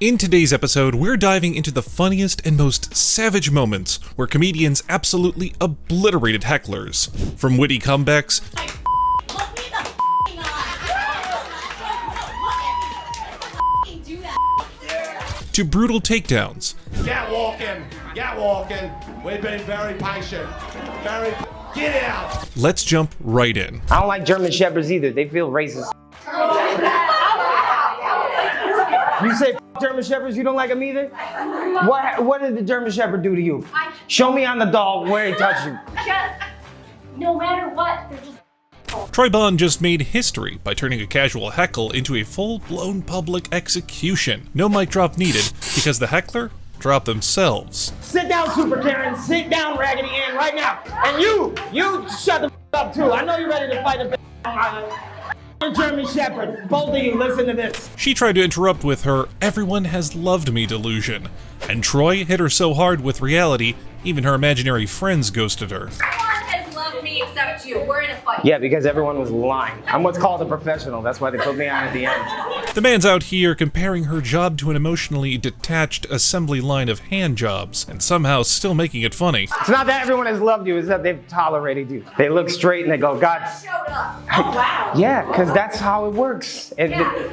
In today's episode, we're diving into the funniest and most savage moments where comedians absolutely obliterated hecklers. From witty comebacks to brutal takedowns. Get walking. We've been very patient. Get out. Let's jump right in. I don't like German Shepherds either. They feel racist. You say German Shepherds, you don't like them either? What did the German Shepherd do to you? Show me on the dog where he touched you. Just, no matter what, they're just... Troy Bond just made history by turning a casual heckle into a full-blown public execution. No mic drop needed, because the heckler dropped themselves. Sit down, Super Karen. Sit down, Raggedy Ann, right now. And you shut the up too. I know you're ready to fight a German Shepherd. Both of you, listen to this. She tried to interrupt with her "everyone has loved me" delusion, and Troy hit her so hard with reality, even her imaginary friends ghosted her. Me except you. We're in a fight. Yeah, because everyone was lying. I'm what's called a professional. That's why they put me on at the end. The man's out here comparing her job to an emotionally detached assembly line of hand jobs, and somehow still making it funny. It's not that everyone has loved you, it's that they've tolerated you. They look straight and they go, God. Showed up. Oh, wow. Yeah, because that's how it works.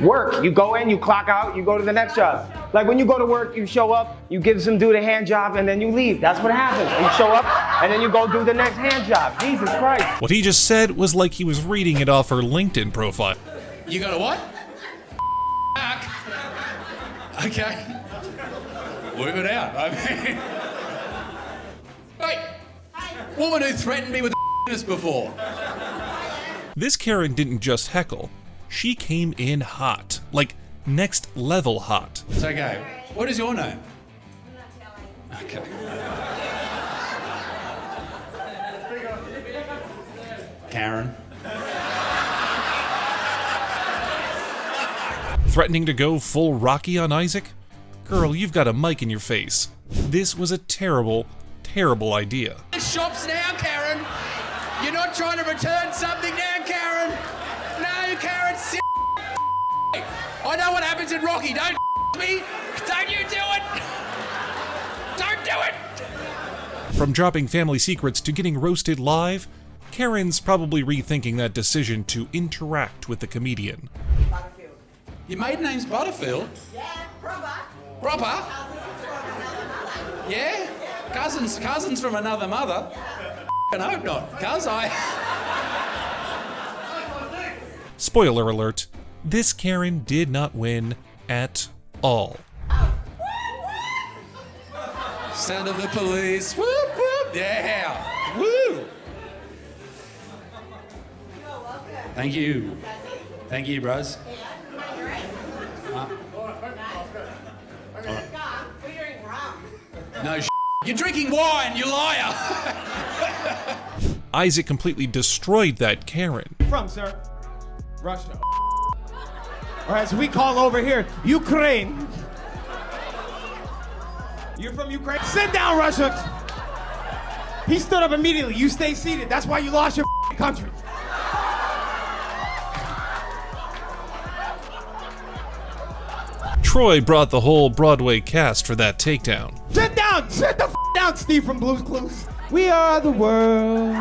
Work. You go in, you clock out, you go to the next job. Like when you go to work, you show up, you give some dude a hand job, and then you leave. That's what happens. You show up, and then you go do the next hand job. Jesus Christ. What he just said was like he was reading it off her LinkedIn profile. You got a what? Back. Okay. Work it out. I mean. Hey, woman who threatened me with this before. This Karen didn't just heckle. She came in hot. Like, next level hot. It's okay. What is your name? I'm not telling. Okay. Karen. Threatening to go full Rocky on Isaac? Girl, you've got a mic in your face. This was a terrible, terrible idea. The shop's now, Karen. You're not trying to return something now, Karen. No, Karen, sit. I know what happens in Rocky. Don't me. Don't you do it. Don't do it. From dropping family secrets to getting roasted live, Karen's probably rethinking that decision to interact with the comedian. Butterfield. Your maiden name's Butterfield? Yeah, proper. Proper? Yeah? Cousins from another mother? I hope not, cuz Spoiler alert, this Karen did not win at all. Sound of the police. Whoop, whoop. Yeah. Woo. Thank you. Thank you, bros. No, you're drinking wine, you liar. Isaac completely destroyed that Karen. From, sir? Russia. Or as we call over here, Ukraine. You're from Ukraine? Sit down, Russia. He stood up immediately. You stay seated. That's why you lost your country. Troy brought the whole Broadway cast for that takedown. Sit down! Sit the down, Steve from Blue's Clues. We are the world.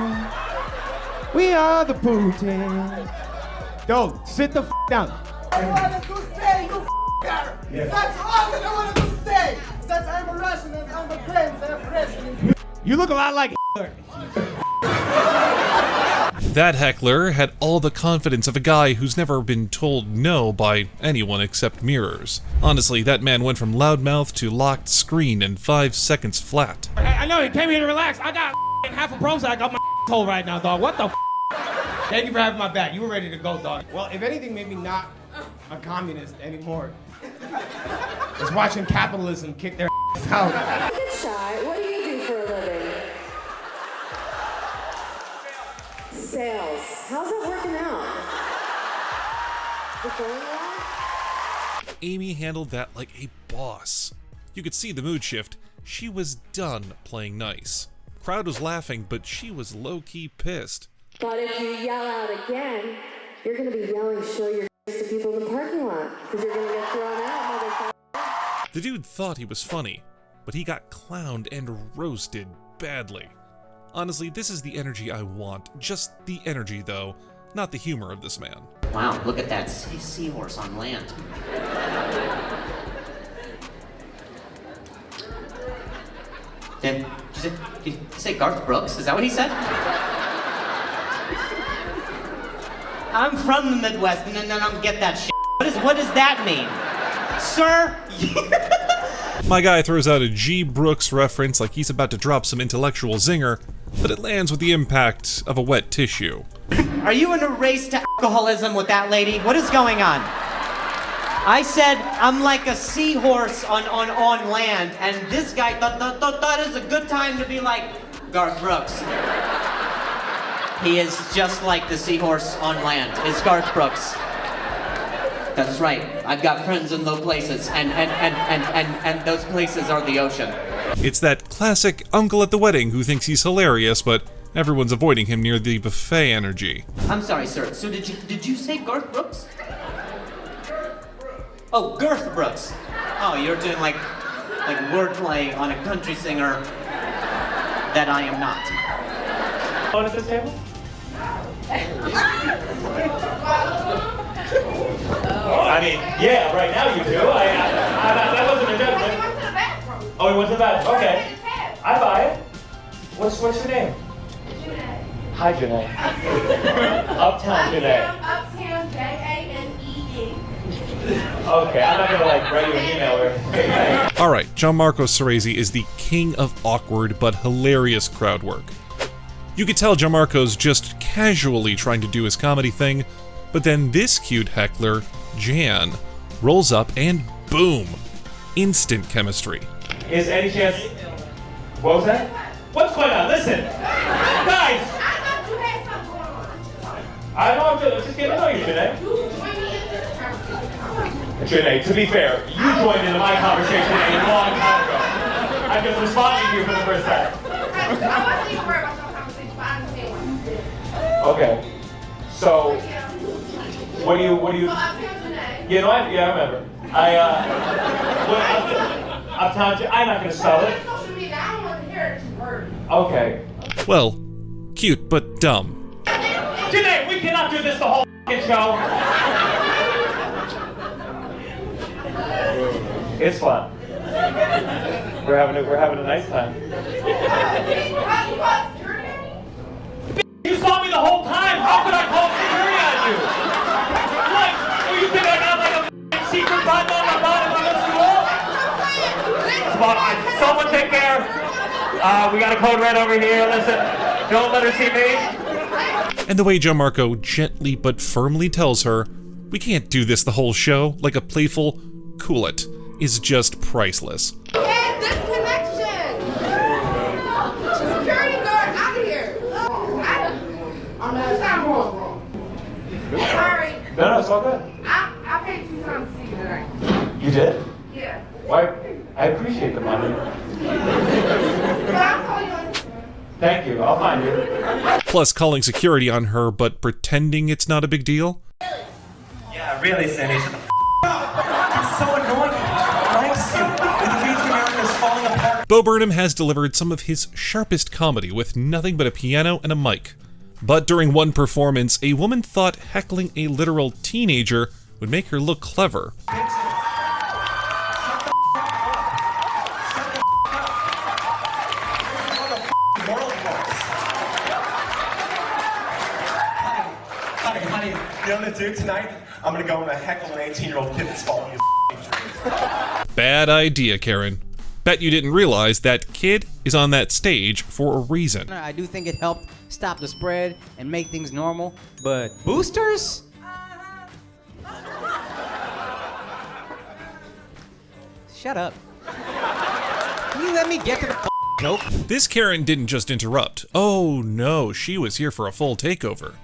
We are the Putin. Yo, sit the down. I wanted to stay, you there. That's all that I wanted to say. That I'm a Russian and I'm a prince and a president. You look a lot like Heckler. That heckler had all the confidence of a guy who's never been told no by anyone except mirrors. Honestly, that man went from loudmouth to locked screen in 5 seconds flat. I know, you came here to relax. I got half a Prozac up my hole right now, dog. What the Thank you for having my back. You were ready to go, dog. Well, if anything made me not a communist anymore, it's watching capitalism kick their out. Get shy. What do you do for a living? Sales. How's that working out? Is it going well? Amy handled that like a boss. You could see the mood shift. She was done playing nice. Crowd was laughing, but she was low-key pissed. But if you yell out again, you're going to be yelling, show your to people in the parking lot, because you're going to get thrown out, motherfucker. The dude thought he was funny, but he got clowned and roasted badly. Honestly, this is the energy I want. Just the energy, though, not the humor of this man. Wow, look at that seahorse on land. And did you say Garth Brooks? Is that what he said? I'm from the Midwest, and I don't get that shit. What does that mean? Sir? My guy throws out a G. Brooks reference like he's about to drop some intellectual zinger, but it lands with the impact of a wet tissue. Are you in a race to alcoholism with that lady? What is going on? I said I'm like a seahorse on land, and this guy thought it was a good time to be like Garth Brooks. He is just like the seahorse on land. Is Garth Brooks. That's right. I've got friends in those places, and those places are the ocean. It's that classic uncle at the wedding who thinks he's hilarious, but everyone's avoiding him near the buffet energy. I'm sorry, sir. So did you say Garth Brooks? Oh, Girth Brooks. Oh, you're doing like wordplay on a country singer that I am not. On at this table? I mean, yeah, right now you do. That wasn't a judgment. Oh, he went to the bathroom. Okay. I buy it. What's your name? Janae. Hi, Janae. Uptown Janae. Uptown J-A-N-E-E. Okay, I'm not gonna write you an email or anything. Alright, Gianmarco Ceresi is the king of awkward but hilarious crowd work. You could tell Gianmarco's just casually trying to do his comedy thing, but then this cute heckler, Jan, rolls up and boom! Instant chemistry. Is any chance... What was that? What's going on? Listen! Guys! I thought you had something going on. I know, I'm just getting to know you, Janae. You joined me into this conversation. Janae, to be fair, you joined into my conversation a long time ago. I'm just responding to you for the first time. I wasn't even worried about your conversation, but I understand why. Okay. So, what do you... So Uptown Janae. Yeah, no, I remember. Uptown, I'm not gonna spell it. Social media, I don't want to hear it word. Okay. Well, cute but dumb. Janae, we cannot do this the whole f***ing show. It's fun. We're having a nice time. You saw me the whole time. How could I call security on you? What? Do you think I got like a f***ing secret button on my bottom of the school? Come on, someone take care. We got a code red over here. Listen, don't let her see me. And the way Gianmarco gently but firmly tells her, we can't do this the whole show, like a playful, cool it, is just priceless. Yeah, disconnection. Security guard out of here. I'm wrong. Sorry. No, it's all good. I paid 2 times to see you tonight. You did? Yeah. Why? I appreciate the money. But I'll call you on. Thank you. I'll find you. Plus calling security on her but pretending it's not a big deal. Yeah, really, Sandy. Shut the f*** up. It's so annoying. Likes you. The Beach America is falling apart. Bo Burnham has delivered some of his sharpest comedy with nothing but a piano and a mic. But during one performance, a woman thought heckling a literal teenager would make her look clever. Honey, you know what I'm gonna do tonight? I'm gonna go and heckle an 18-year-old kid that's following his dreams. Bad idea, Karen. Bet you didn't realize that kid is on that stage for a reason. I do think it helped stop the spread and make things normal, but boosters? Shut up. Can you let me get to the joke? This Karen didn't just interrupt. Oh no, she was here for a full takeover.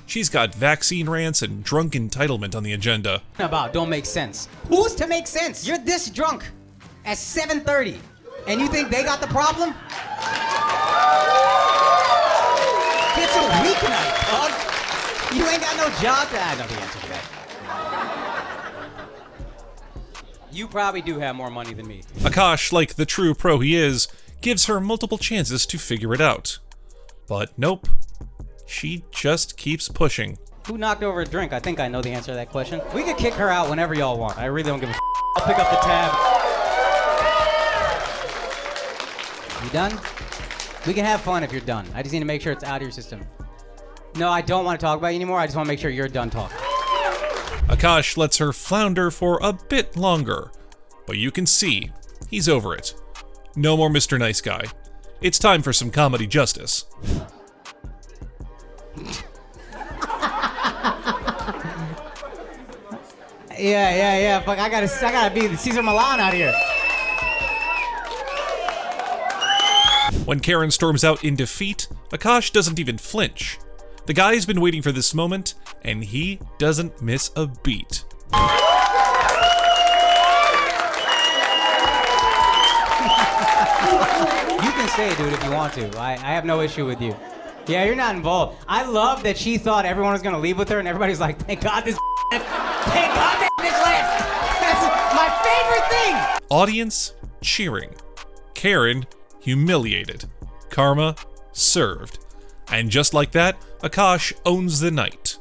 She's got vaccine rants and drunk entitlement on the agenda. About don't make sense. Who's to make sense? You're this drunk at 7:30, and you think they got the problem? It's a weeknight, dog. You ain't got no job to add. No, the answer to that. You probably do have more money than me. Akash, like the true pro he is, gives her multiple chances to figure it out. But nope. She just keeps pushing. Who knocked over a drink? I think I know the answer to that question. We could kick her out whenever y'all want. I really don't give a I'll pick up the tab. You done? We can have fun if you're done. I just need to make sure it's out of your system. No, I don't want to talk about you anymore. I just want to make sure you're done talking. Akash lets her flounder for a bit longer, but you can see he's over it. No more Mr. Nice Guy. It's time for some comedy justice. Yeah. Fuck, I gotta be the Caesar Milan out here. When Karen storms out in defeat, Akash doesn't even flinch. The guy's been waiting for this moment, and he doesn't miss a beat. You can say it, dude, if you want to. I have no issue with you. Yeah, you're not involved. I love that she thought everyone was gonna leave with her, and everybody's like, thank God this left. Thank God that bitch left. That's my favorite thing. Audience cheering. Karen humiliated. Karma served. And just like that, Akash owns the night.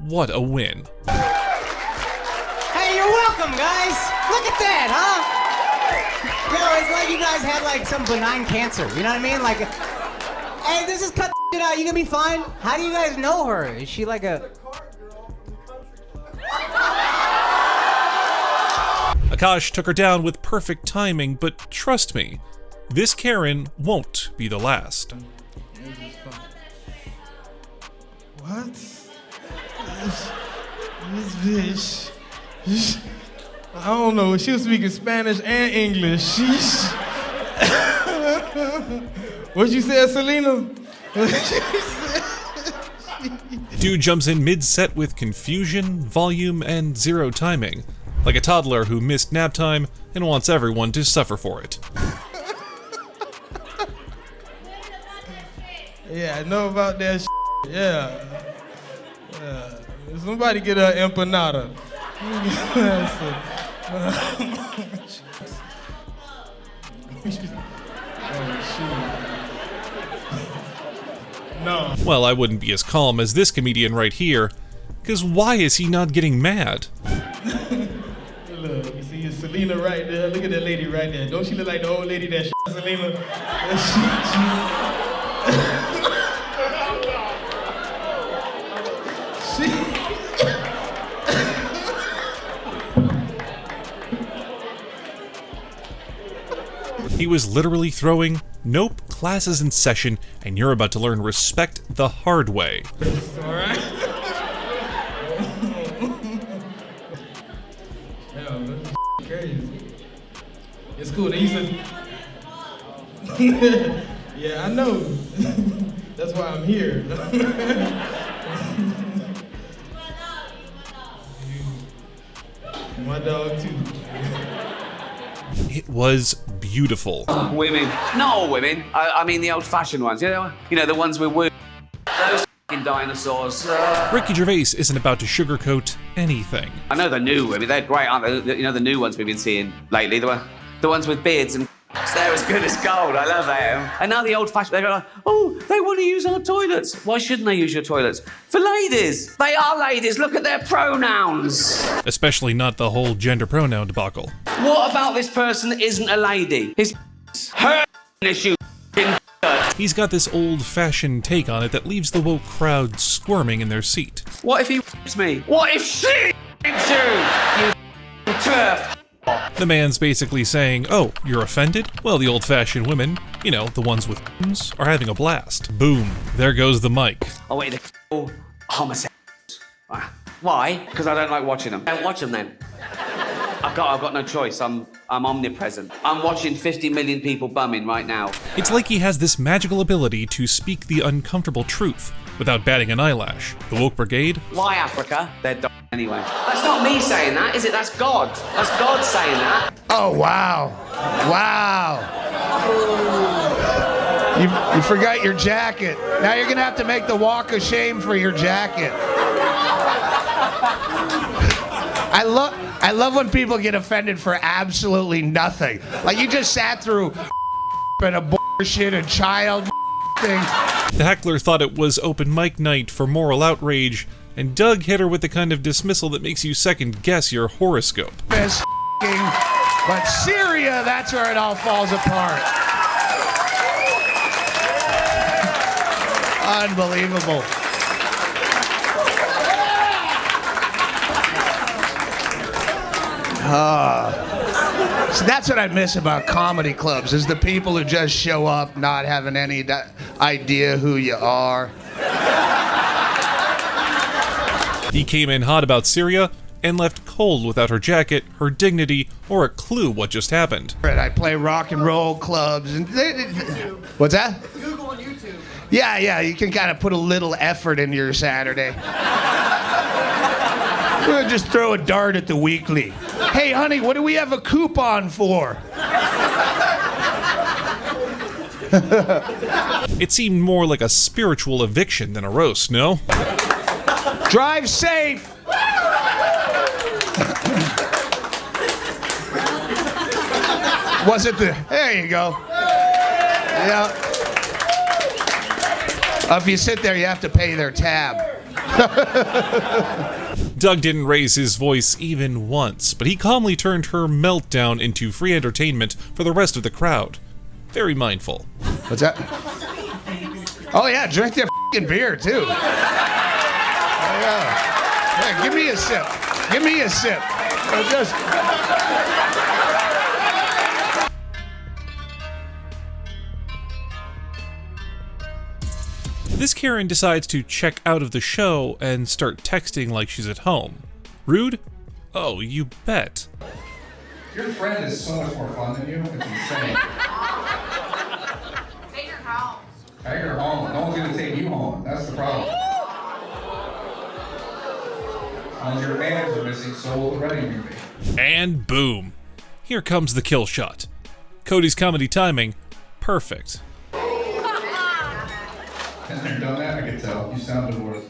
What a win. Hey, you're welcome, guys. Look at that, huh? Yo, it's like you guys had like some benign cancer. You know what I mean? Like, hey, this is cut shit out. You gonna be fine? How do you guys know her? Is she like a... Akash took her down with perfect timing, but trust me, this Karen won't be the last. What? This bitch. I don't know. She was speaking Spanish and English. What you said, Selena? Dude jumps in mid-set with confusion, volume, and zero timing, like a toddler who missed nap time and wants everyone to suffer for it. Yeah, I know about that shit. Yeah. Somebody get an empanada. No. Well, I wouldn't be as calm as this comedian right here, because why is he not getting mad? Look, you see Selena right there? Look at that lady right there. Don't she look like the old lady that Selena? He was literally throwing, nope, class is in session, and you're about to learn respect the hard way. Alright. Hell, that's crazy. It's cool. They used to... Yeah, I know. That's why I'm here. My dog too. It was beautiful. Women. Not all women. I mean the old-fashioned ones. You know the ones with woo. Those f***ing dinosaurs. Ricky Gervais isn't about to sugarcoat anything. I know the new women. They're great, aren't they? You know the new ones we've been seeing lately. The ones with beards and they're as good as gold. I love them. And now the old-fashioned. They're like, oh, they want to use our toilets. Why shouldn't they use your toilets? For ladies. They are ladies. Look at their pronouns. Especially not the whole gender pronoun debacle. What about this person that isn't a lady? His her issue. He's got this old-fashioned take on it that leaves the woke crowd squirming in their seat. What if he f***s me? What if she f***s you? You turf. The man's basically saying, oh, you're offended? Well, the old-fashioned women, you know, the ones with are having a blast. Boom, there goes the mic. I wanted to kill homosexuals. Why? Because I don't like watching them. Don't watch them then. I've got no choice. I'm omnipresent. I'm watching 50 million people bumming right now. It's like he has this magical ability to speak the uncomfortable truth without batting an eyelash. The woke brigade? Why Africa? They're anyway. That's not me saying that, is it? That's God. That's God saying that. Oh, wow. Wow. You forgot your jacket. Now you're going to have to make the walk of shame for your jacket. I love when people get offended for absolutely nothing. Like you just sat through and a bullshit and child thing. The heckler thought it was open mic night for moral outrage, and Doug hit her with the kind of dismissal that makes you second guess your horoscope. But Syria, that's where it all falls apart. Unbelievable. So that's what I miss about comedy clubs, is the people who just show up not having any idea who you are. He came in hot about Syria and left cold without her jacket, her dignity, or a clue what just happened. I play rock and roll clubs and what's that? Google on YouTube. Yeah, you can kind of put a little effort into your Saturday. We'll just throw a dart at the weekly. Hey, honey, what do we have a coupon for? It seemed more like a spiritual eviction than a roast, no? Drive safe. Was it the... There you go. Yeah. If you sit there, you have to pay their tab. Doug didn't raise his voice even once, but he calmly turned her meltdown into free entertainment for the rest of the crowd. Very mindful. What's that? Oh yeah, drink their f***ing beer too. Yeah, give me a sip. Give me a sip. This Karen decides to check out of the show and start texting like she's at home. Rude? Oh, you bet. Your friend is so much more fun than you. It's insane. Take her home. Take her home. No one's gonna take you home. That's the problem. As long as your fans are missing, so will the wedding be. And boom. Here comes the kill shot. Cody's comedy timing, perfect. Has never done that, I can tell. You sound divorced.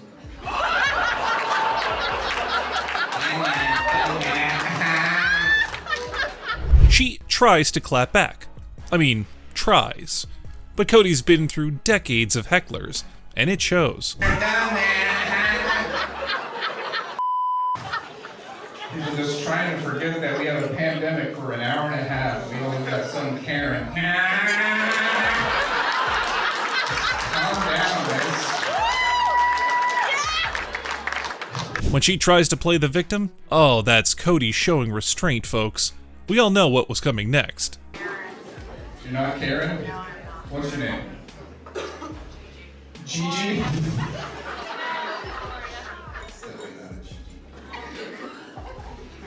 She tries to clap back. I mean, tries. But Cody's been through decades of hecklers, and it shows. People just trying to forget that we have a pandemic for an hour and a half. We only got some Karen. Calm down, guys. When she tries to play the victim, oh, that's Cody showing restraint, folks. We all know what was coming next. You're not Karen? What's your name? Gigi?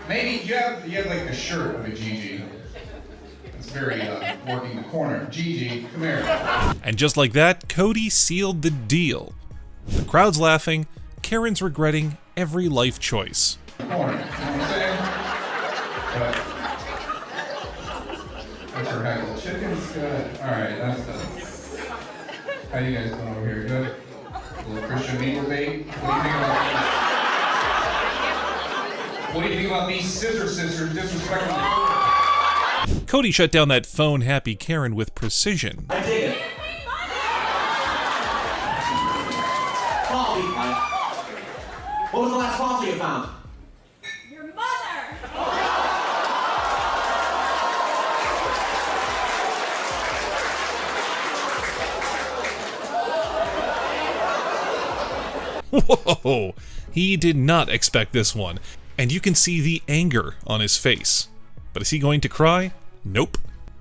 Maybe you have like the shirt of a Gigi. It's very working the corner. Gigi, come here. And just like that, Cody sealed the deal. The crowd's laughing, Karen's regretting every life choice. Corner, you know what I'm saying? But what's your heckle? Chicken's good. Alright, that's done. How you guys doing over here? Good? A little Christian meat debate? What do you think about these scissors disrespecting? Cody shut down that phone-happy Karen with precision. I dig it. Coffee. What was the last fossil you found? Your mother! Whoa! He did not expect this one, and you can see the anger on his face. But is he going to cry? Nope.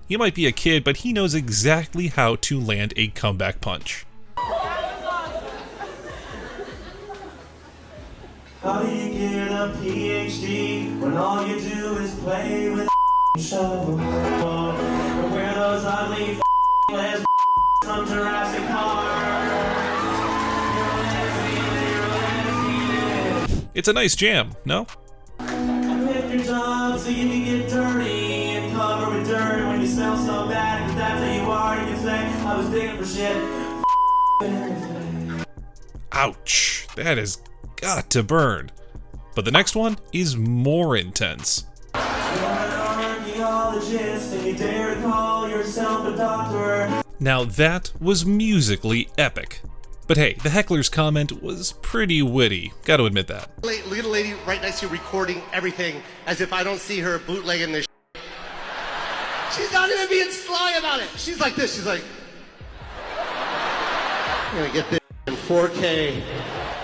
He might be a kid, but he knows exactly how to land a comeback punch. How do you get a PhD when all you do is play with a shovel? Or wear those ugly les from Jurassic Park? It's a nice jam, no? Quit your job so you can get dirty and cover with dirt when you smell so bad, because that's how you are. You can say, I was digging for shit. Ouch. That has got to burn. But the next one is more intense. Now that was musically epic. But hey, the Heckler's comment was pretty witty, gotta admit that. Little lady right next to you recording everything as if I don't see her bootlegging this shit. She's not even being sly about it. She's like this, she's like, I'm gonna get this in 4K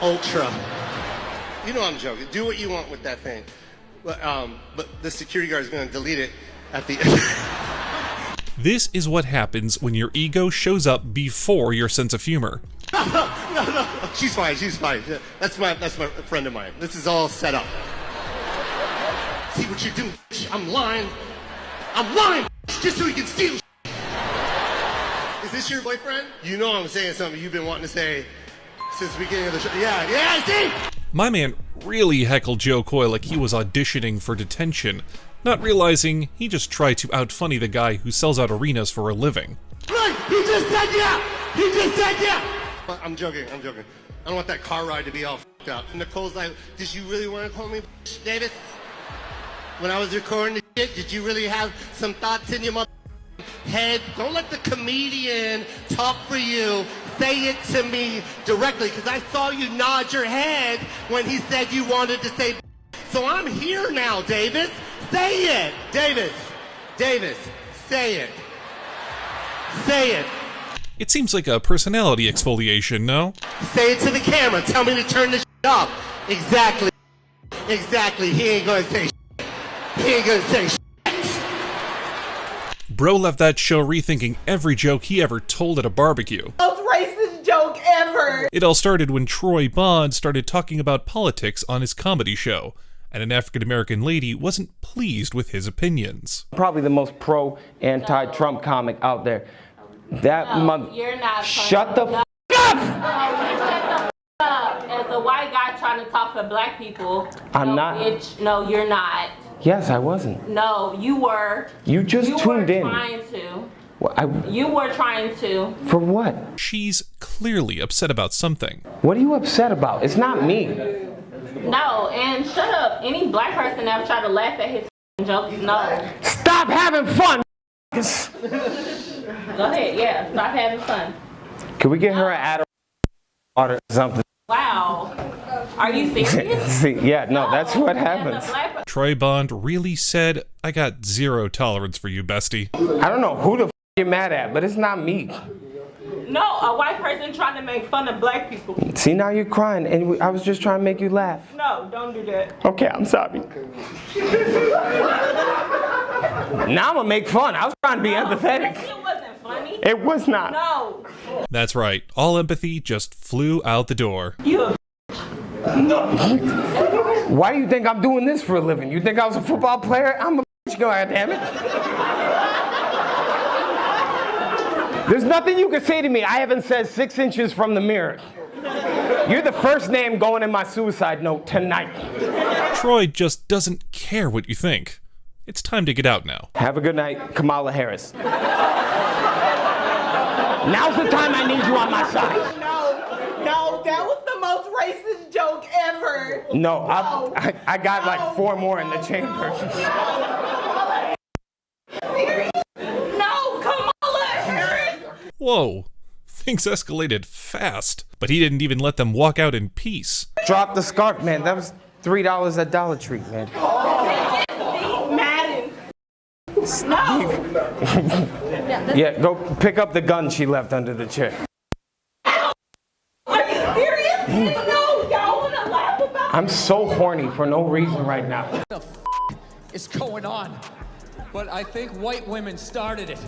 Ultra. You know I'm joking. Do what you want with that thing. But the security guard is gonna delete it at the end. This is what happens when your ego shows up before your sense of humor. No. She's fine. That's my friend of mine. This is all set up. See what you're doing? I'm lying, just so you can steal. Is this your boyfriend? You know I'm saying something you've been wanting to say since the beginning of the show. Yeah, see? My man really heckled Joe Coy like he was auditioning for detention, not realizing he just tried to out-funny the guy who sells out arenas for a living. Look, he just said yeah! I'm joking. I don't want that car ride to be all f***ed up. Nicole's like, did you really want to call me Davis? When I was recording the shit, did you really have some thoughts in your head? Don't let the comedian talk for you. Say it to me directly, because I saw you nod your head when he said you wanted to say. So I'm here now, Davis. Say it. Davis, say it. Say it. It seems like a personality exfoliation, no? Say it to the camera. Tell me to turn this off. Exactly. He ain't gonna say Bro left that show rethinking every joke he ever told at a barbecue. Most racist joke ever! It all started when Troy Bond started talking about politics on his comedy show, and an African-American lady wasn't pleased with his opinions. Probably the most pro-anti-Trump comic out there. You're not. Shut the f*** up! Shut the f*** up. As a white guy trying to talk for black people. I'm not. Bitch, no, you're not. Yes, I wasn't. No, you were. You just tuned in. You were trying to. Well, you were trying to. For what? She's clearly upset about something. What are you upset about? It's not me. No, and shut up. Any black person ever tried to laugh at his jokes? No. Stop having fun! Go ahead, yeah. Stop having fun. Can we get her an Adderall or something? Wow. Are you serious? See, yeah, no, that's what happens. Troy Bond really said, I got zero tolerance for you, bestie. I don't know who the f you're mad at, but it's not me. No, a white person trying to make fun of black people. See, now you're crying, and I was just trying to make you laugh. No, don't do that. Okay, I'm sorry. Now I'm gonna make fun. I was trying to be empathetic. It wasn't funny. It was not. No. That's right. All empathy just flew out the door. You. Why do you think I'm doing this for a living? You think I was a football player? I'm a bitch, God damn it. There's nothing you can say to me I haven't said 6 inches from the mirror. You're the first name going in my suicide note tonight. Troy just doesn't care what you think. It's time to get out now. Have a good night, Kamala Harris. Now's the time I need you on my side. No, that was the most racist joke ever. No, I got like 4 more in the chamber. No, Kamala Harris. Whoa, things escalated fast. But he didn't even let them walk out in peace. Drop the scarf, man. That was $3 at Dollar Tree, man. Madden. No. Yeah, go pick up the gun she left under the chair. Are you serious? No, y'all wanna laugh about? I'm so horny for no reason right now. What the f is going on? But I think white women started it.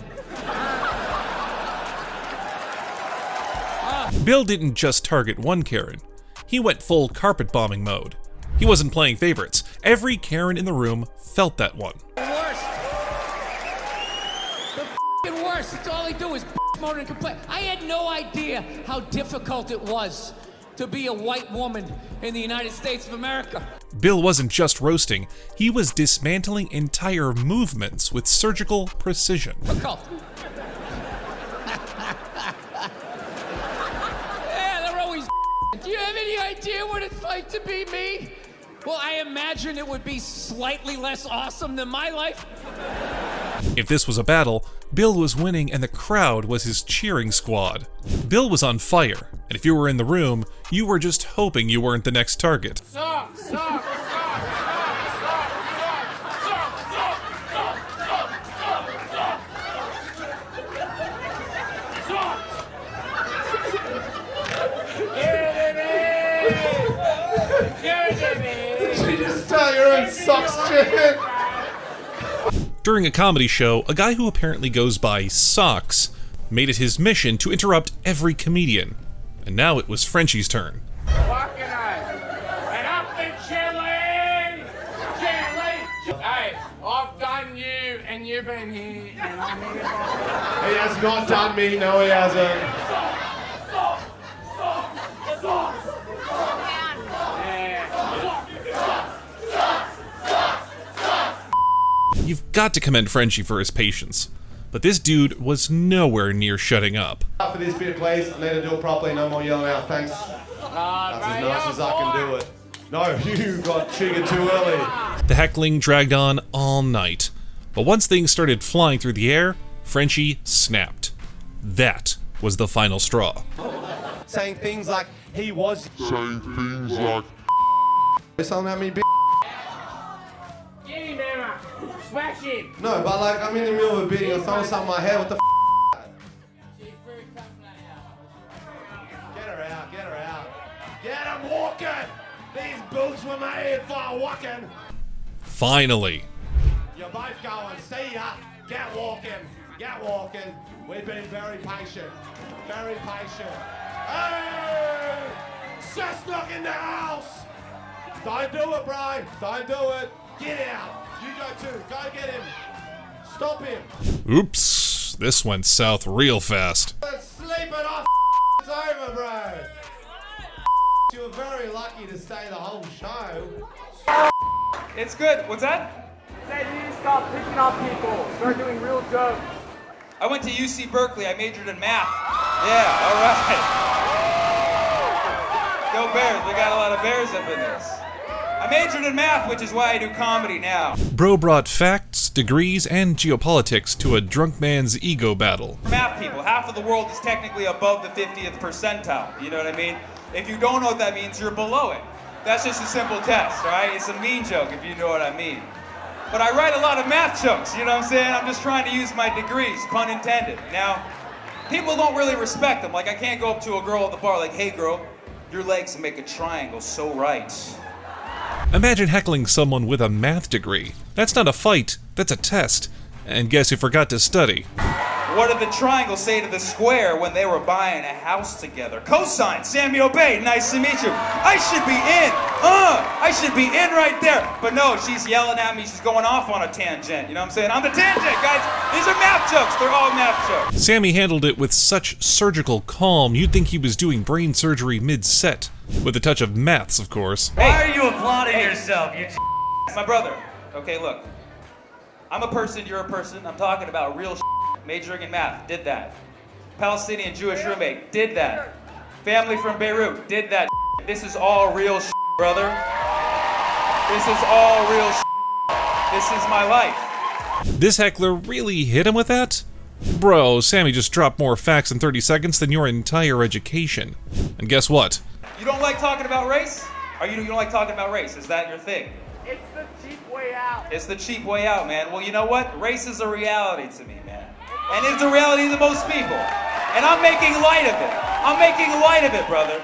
Bill didn't just target one Karen. He went full carpet bombing mode. He wasn't playing favorites. Every Karen in the room felt that one. The worst. The f***ing worst. It's all they do is moan and complain. I had no idea how difficult it was to be a white woman in the United States of America. Bill wasn't just roasting, he was dismantling entire movements with surgical precision. Yeah, they're always. Do you have any idea what it's like to be me? Well, I imagine it would be slightly less awesome than my life. If this was a battle, Bill was winning and the crowd was his cheering squad. Bill was on fire, and if you were in the room, you were just hoping you weren't the next target. She just tell your own socks, chicken. During a comedy show, a guy who apparently goes by Socks made it his mission to interrupt every comedian. And now it was Frenchie's turn. Fucking and up the chili! Chili! Hey, I've done you and you've been here and I'm here. He has not done me, no he hasn't. You've got to commend Frenchie for his patience. But this dude was nowhere near shutting up. For this bit, please. I need to do it properly. No more yelling out. Thanks. That's as nice as I can do it. No, you got triggered too early. The heckling dragged on all night. But once things started flying through the air, Frenchie snapped. That was the final straw. Saying things like, he was. Saying things like. Something at me, bitch. Get him, Emma. Smash him. No, but like, I'm in the middle of a beating or throwing something in my head. What the f? Get her out, get her out. Get him walking! These boots were made for walking. Finally. You're both going, see ya. Get walking, get walking. We've been very patient, very patient. Hey! Cessnock in the house! Don't do it, Brian, don't do it. Get out. You go too, go get him. Stop him. Oops, this went south real fast. Sleep it off. It's over, bro. You were very lucky to stay the whole show. It's good. What's that? Said you stop picking on people. Start doing real jokes. I went to UC Berkeley. I majored in math. Yeah, all right. Go Bears. We got a lot of Bears up in this. I majored in math, which is why I do comedy now. Bro brought facts, degrees, and geopolitics to a drunk man's ego battle. Math people, half of the world is technically above the 50th percentile. You know what I mean? If you don't know what that means, you're below it. That's just a simple test, right? It's a mean joke, if you know what I mean. But I write a lot of math jokes, you know what I'm saying? I'm just trying to use my degrees, pun intended. Now, people don't really respect them. Like, I can't go up to a girl at the bar like, hey girl, your legs make a triangle so right. Imagine heckling someone with a math degree. That's not a fight, that's a test. And guess who forgot to study? What did the triangle say to the square when they were buying a house together? Cosine, Samuel Bay, nice to meet you. I should be in, I should be in right there. But no, she's yelling at me, she's going off on a tangent. You know what I'm saying? I'm the tangent, guys. These are math jokes, they're all math jokes. Sammy handled it with such surgical calm, you'd think he was doing brain surgery mid-set. With a touch of maths, of course. Why are you applauding yourself, you My brother, okay, look. I'm a person, you're a person. I'm talking about real majoring in math, did that. Palestinian Jewish roommate, did that. Family from Beirut, did that. This is all real brother. This is all real This is my life. This heckler really hit him with that? Bro, Sammy just dropped more facts in 30 seconds than your entire education. And guess what? You don't like talking about race? Or you don't like talking about race? Is that your thing? It's the cheap way out. It's the cheap way out, man. Well, you know what? Race is a reality to me, man. And it's a reality to most people. And I'm making light of it. I'm making light of it, brother.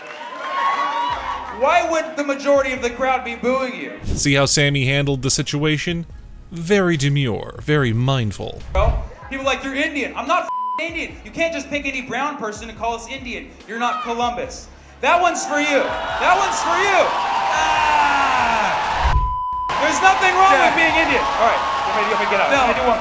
Why would the majority of the crowd be booing you? See how Sammy handled the situation? Very demure, very mindful. Bro, people are like, you're Indian. I'm not Indian. You can't just pick any brown person and call us Indian. You're not Columbus. That one's for you. That one's for you. There's nothing wrong with being Indian. All right, let me get out. No, Can I do one?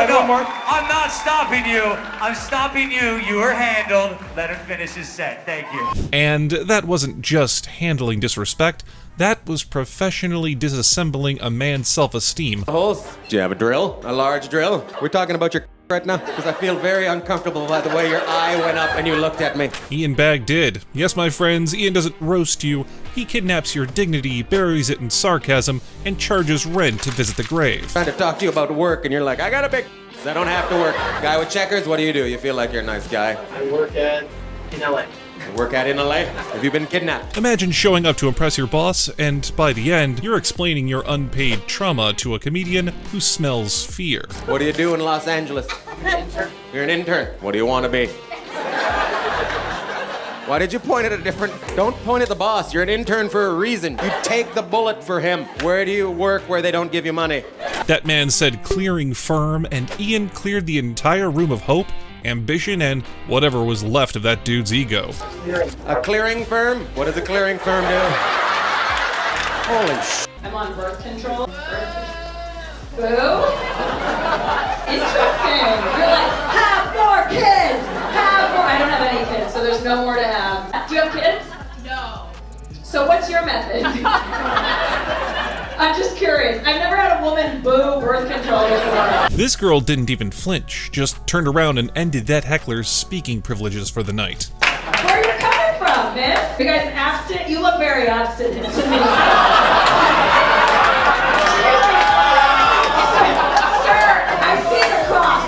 no. One more? I'm not stopping you. I'm stopping you. You are handled. Let him finish his set. Thank you. And that wasn't just handling disrespect. That was professionally disassembling a man's self-esteem. Do you have a drill? A large drill? We're talking about your right now? Because I feel very uncomfortable by the way your eye went up and you looked at me. Ian Bagg did. Yes, my friends, Ian doesn't roast you. He kidnaps your dignity, buries it in sarcasm, and charges rent to visit the grave. Trying to talk to you about work and you're like, I got a big I don't have to work. Guy with checkers, what do? You feel like you're a nice guy. I work in LA. Work out in LA? Have you been kidnapped? Imagine showing up to impress your boss, and by the end, you're explaining your unpaid trauma to a comedian who smells fear. What do you do in Los Angeles? I'm an intern. You're an intern. What do you want to be? Why did you point at a different... Don't point at the boss. You're an intern for a reason. You take the bullet for him. Where do you work where they don't give you money? That man said clearing firm, and Ian cleared the entire room of hope, ambition, and whatever was left of that dude's ego. A clearing firm? What does a clearing firm do? Holy sh**. I'm on birth control. Boo? Interesting. You're like, have more kids! Have more! I don't have any kids, so there's no more to have. Do you have kids? No. So what's your method? I'm just curious. I've never had a woman boo birth control before. This girl didn't even flinch, just turned around and ended that heckler's speaking privileges for the night. Where are you coming from, miss? You guys abstinent? You look very abstinent to me.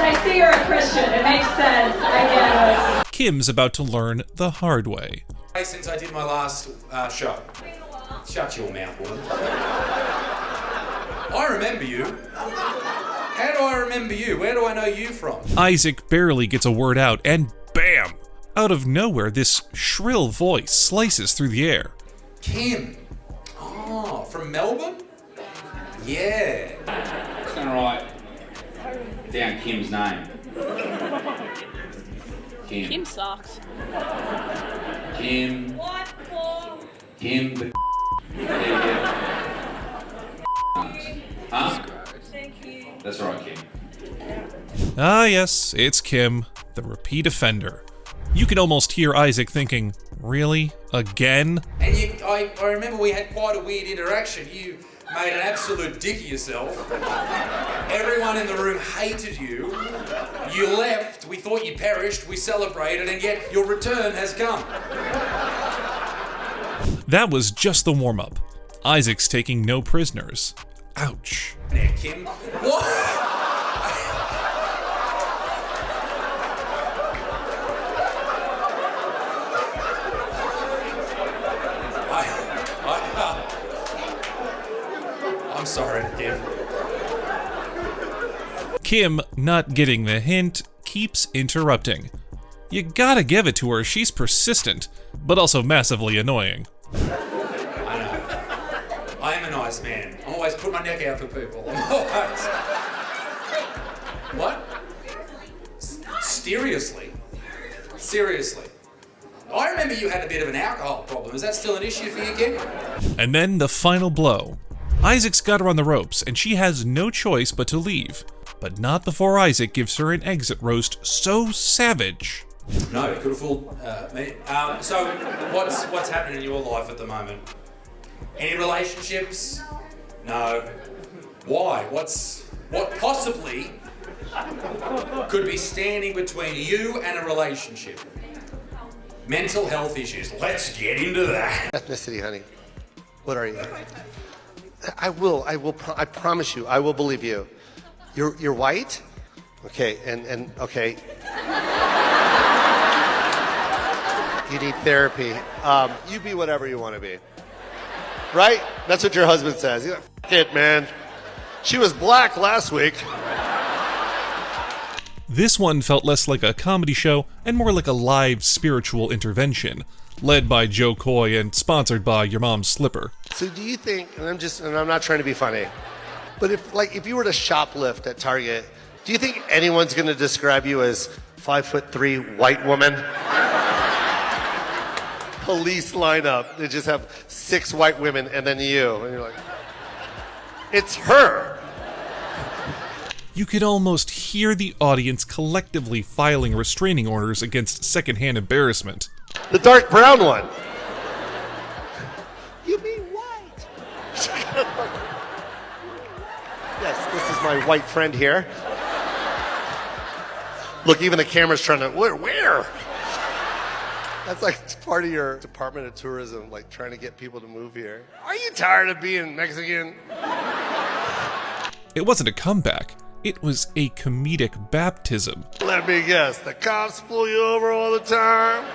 I see you're a Christian. It makes sense. I get it. Kim's about to learn the hard way. Since I did my last show. Shut your mouth, woman. I remember you. How do I remember you? Where do I know you from? Isaac barely gets a word out, and bam! Out of nowhere, this shrill voice slices through the air. Kim. Oh, from Melbourne? Yeah. It's gonna write down Kim's name. Kim. Kim sucks. Kim. What for? Kim the Huh? Thank you. That's right, Kim. Ah yes, it's Kim, the repeat offender. You can almost hear Isaac thinking, really? Again? And I remember we had quite a weird interaction. You made an absolute dick of yourself. Everyone in the room hated you. You left, we thought you perished, we celebrated, and yet your return has come. That was just the warm-up. Isaac's taking no prisoners. Ouch. Now, Kim, what? I'm sorry, Kim. Kim, not getting the hint, keeps interrupting. You gotta give it to her, she's persistent, but also massively annoying. I know. I am a nice man. I'm always putting my neck out for people. I'm always... What? Seriously? Seriously? I remember you had a bit of an alcohol problem. Is that still an issue for you, Kim? And then the final blow. Isaac's got her on the ropes, and she has no choice but to leave. But not before Isaac gives her an exit roast so savage. No, you could have fooled me. So, what's happening in your life at the moment? Any relationships? No. Why? What possibly could be standing between you and a relationship? Mental health issues. Let's get into that. Ethnicity, honey. What are you? I promise you, I will believe you. You're white? Okay, and okay. You need therapy. You be whatever you want to be. Right? That's what your husband says. He's like, F it, man. She was black last week. This one felt less like a comedy show and more like a live spiritual intervention, led by Joe Coy and sponsored by Your Mom's Slipper. So do you think, and I'm not trying to be funny, but if you were to shoplift at Target, do you think anyone's going to describe you as 5'3" white woman? Police line up. They just have 6 white women and then you. And you're like, it's her. You could almost hear the audience collectively filing restraining orders against secondhand embarrassment. The dark brown one. You mean white? Yes, this is my white friend here. Look, even the camera's trying to, where? That's like part of your Department of Tourism, like trying to get people to move here. Are you tired of being Mexican? It wasn't a comeback. It was a comedic baptism. Let me guess, the cops pull you over all the time?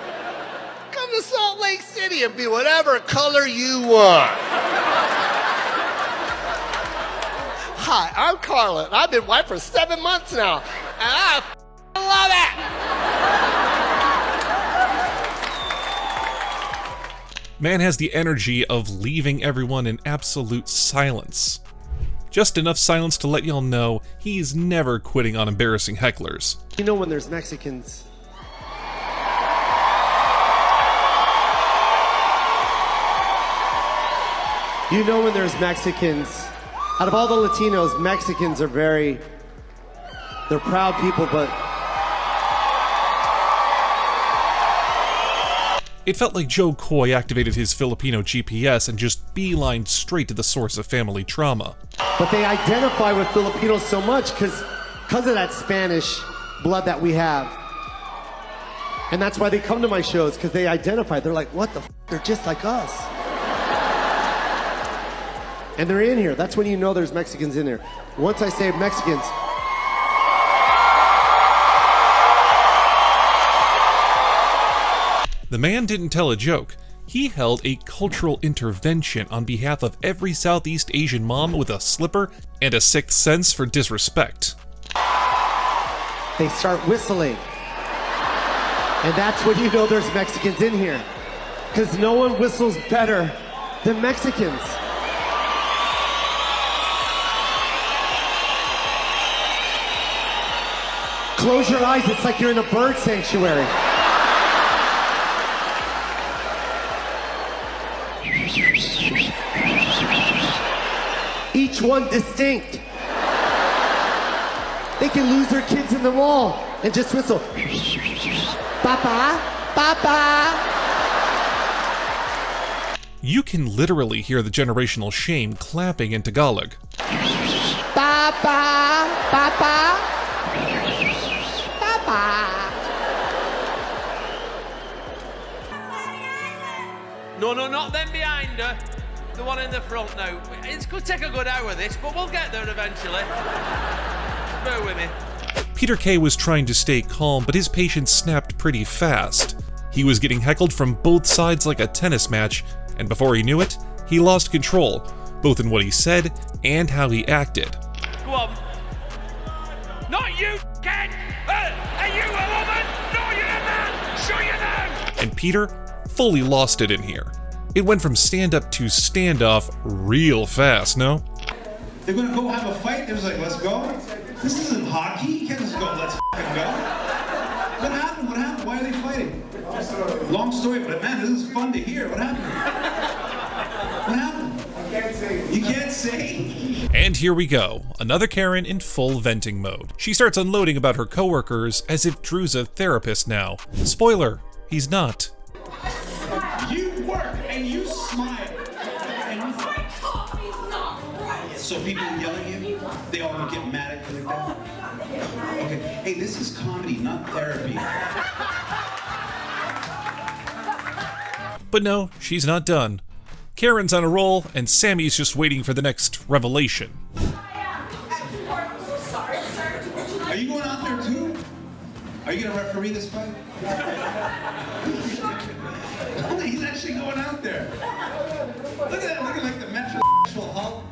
Come to Salt Lake City and be whatever color you want. Hi, I'm Carla, and I've been white for 7 months now, and I love it! Man has the energy of leaving everyone in absolute silence. Just enough silence to let y'all know he's never quitting on embarrassing hecklers. You know when there's Mexicans. You know when there's Mexicans. Out of all the Latinos, Mexicans are they're proud people, but It felt like Joe Coy activated his Filipino GPS and just beelined straight to the source of family trauma. But they identify with Filipinos so much because of that Spanish blood that we have. And that's why they come to my shows, because they identify. They're like, what the f? They're just like us. And they're in here. That's when you know there's Mexicans in there. Once I say Mexicans, The man didn't tell a joke. He held a cultural intervention on behalf of every Southeast Asian mom with a slipper and a sixth sense for disrespect. they start whistling. And that's when you know there's Mexicans in here. Because no one whistles better than Mexicans. Close your eyes, it's like you're in a bird sanctuary. Each one distinct. They can lose their kids in the mall and just whistle. Papa, Papa. You can literally hear the generational shame clapping in Tagalog. Papa, Papa, Papa. No, not them behind her. The one in the front now. It's going to take a good hour this, but we'll get there eventually. Bear with me. Peter Kay was trying to stay calm, but his patience snapped pretty fast. He was getting heckled from both sides like a tennis match, and before he knew it, he lost control, both in what he said and how he acted. Go on. Not you, kid! Are you a woman? No, you're a man! Show you now! And Peter fully lost it in here. It went from stand-up to standoff real fast, no? They're gonna go have a fight, they was like, let's go? This isn't hockey, you can't just go, let's f***ing go. What happened? Why are they fighting? Long story, but man, this is fun to hear. What happened? What happened? You can't say. And here we go, another Karen in full venting mode. She starts unloading about her coworkers as if Drew's a therapist now. Spoiler, he's not. You work and you smile. And you so people yell at you, they all get mad at you like that? Okay, hey, this is comedy, not therapy. But no, she's not done. Karen's on a roll, and Sammy's just waiting for the next revelation. Are you going out there too? Are you gonna referee this fight? He's actually going out there. Look at that, looking like the Metro Hulk.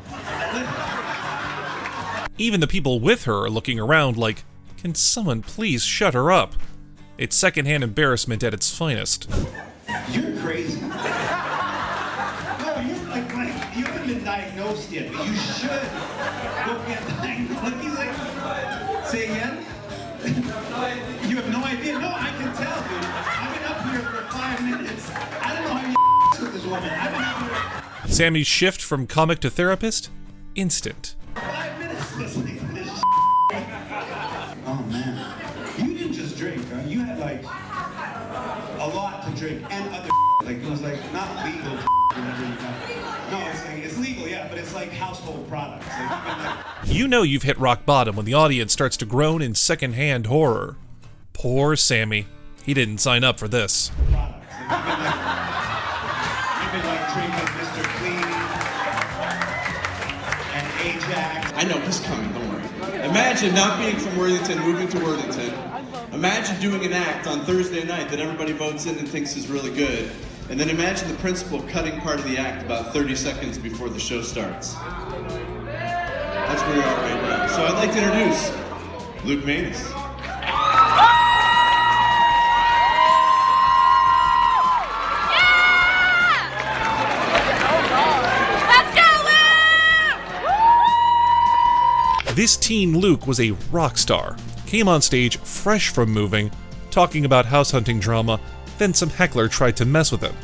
Even the people with her are looking around like, can someone please shut her up? It's secondhand embarrassment at its finest. You're crazy. No, you're like you haven't been diagnosed yet, but you should go get diagnosed. Look, he's like, say again? You have no idea? No, I can tell, dude. I've been up here for 5 minutes. I don't know how you with this woman. I've been up here. Sammy's shift from comic to therapist? Instant. 5 minutes listening to this shit. Oh man. You didn't just drink, huh? You had like a lot to drink and other like it was like not legal whatever you got. No, it's legal, yeah, but it's like household products. Like, You know you've hit rock bottom when the audience starts to groan in secondhand horror. Poor Sammy. He didn't sign up for this. You've been like drinking Mr. Clean and Ajax. I know, he's coming, don't worry. Imagine not being from Worthington, moving to Worthington. Imagine doing an act on Thursday night that everybody votes in and thinks is really good. And then imagine the principal cutting part of the act about 30 seconds before the show starts. That's where we are right now. So I'd like to introduce Luke Manus. This teen Luke was a rock star, came on stage fresh from moving, talking about house hunting drama, then some heckler tried to mess with him.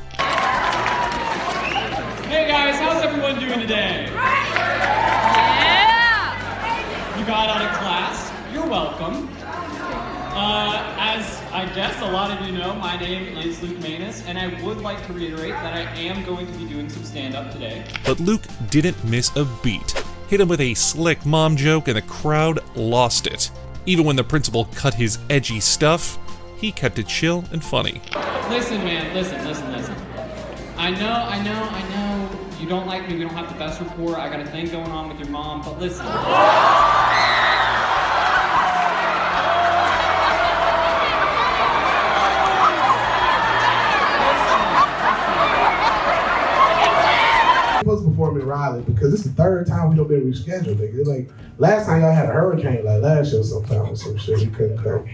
Hey guys, how's everyone doing today? Yeah! You got out of class, you're welcome. As I guess a lot of you know, my name is Luke Manus, and I would like to reiterate that I am going to be doing some stand-up today. But Luke didn't miss a beat. Hit him with a slick mom joke and the crowd lost it. Even when the principal cut his edgy stuff, he kept it chill and funny. Listen, man, listen. I know, you don't like me, we don't have the best rapport, I got a thing going on with your mom, but listen. Supposed to perform in Raleigh because this is the third time we don't been rescheduled. Nigga. Like last time y'all had a hurricane, like last year sometime or some shit, we couldn't come.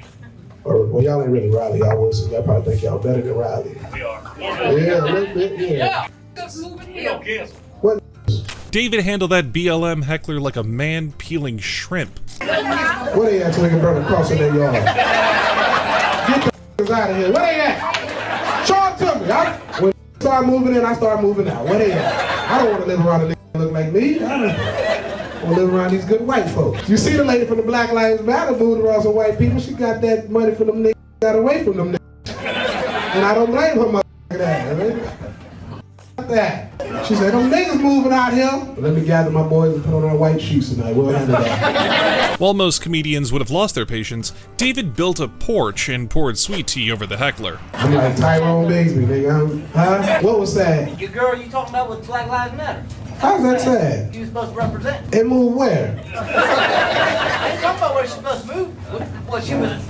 Or well, y'all ain't really Raleigh, y'all was. So y'all probably think y'all better than Raleigh. We are. Yeah, a little bit. Yeah. We don't guess. What? David handled that BLM heckler like a man peeling shrimp. Where they at so they can burn a cross in their yard? Get the out of here. Where they at? Show it to me. When I start moving in, I start moving out. Where they at? I don't want to live around a nigga that look like me. I want to live around these good white folks. You see the lady from the Black Lives Matter moving around some white people. She got that money from them niggas, got away from them niggas. And I don't blame her motherfucker that. She said, them niggas moving out here. Let me gather my boys and put on our white shoes tonight. We'll handle that. While most comedians would have lost their patience, David built a porch and poured sweet tea over the heckler. I'm like Tyrone Bigsby, nigga. Huh? What was sad? Your girl you talking about with Black Lives Matter. How's that sad? You was supposed to represent. And move where? I ain't talking about where she's supposed to move. What she was.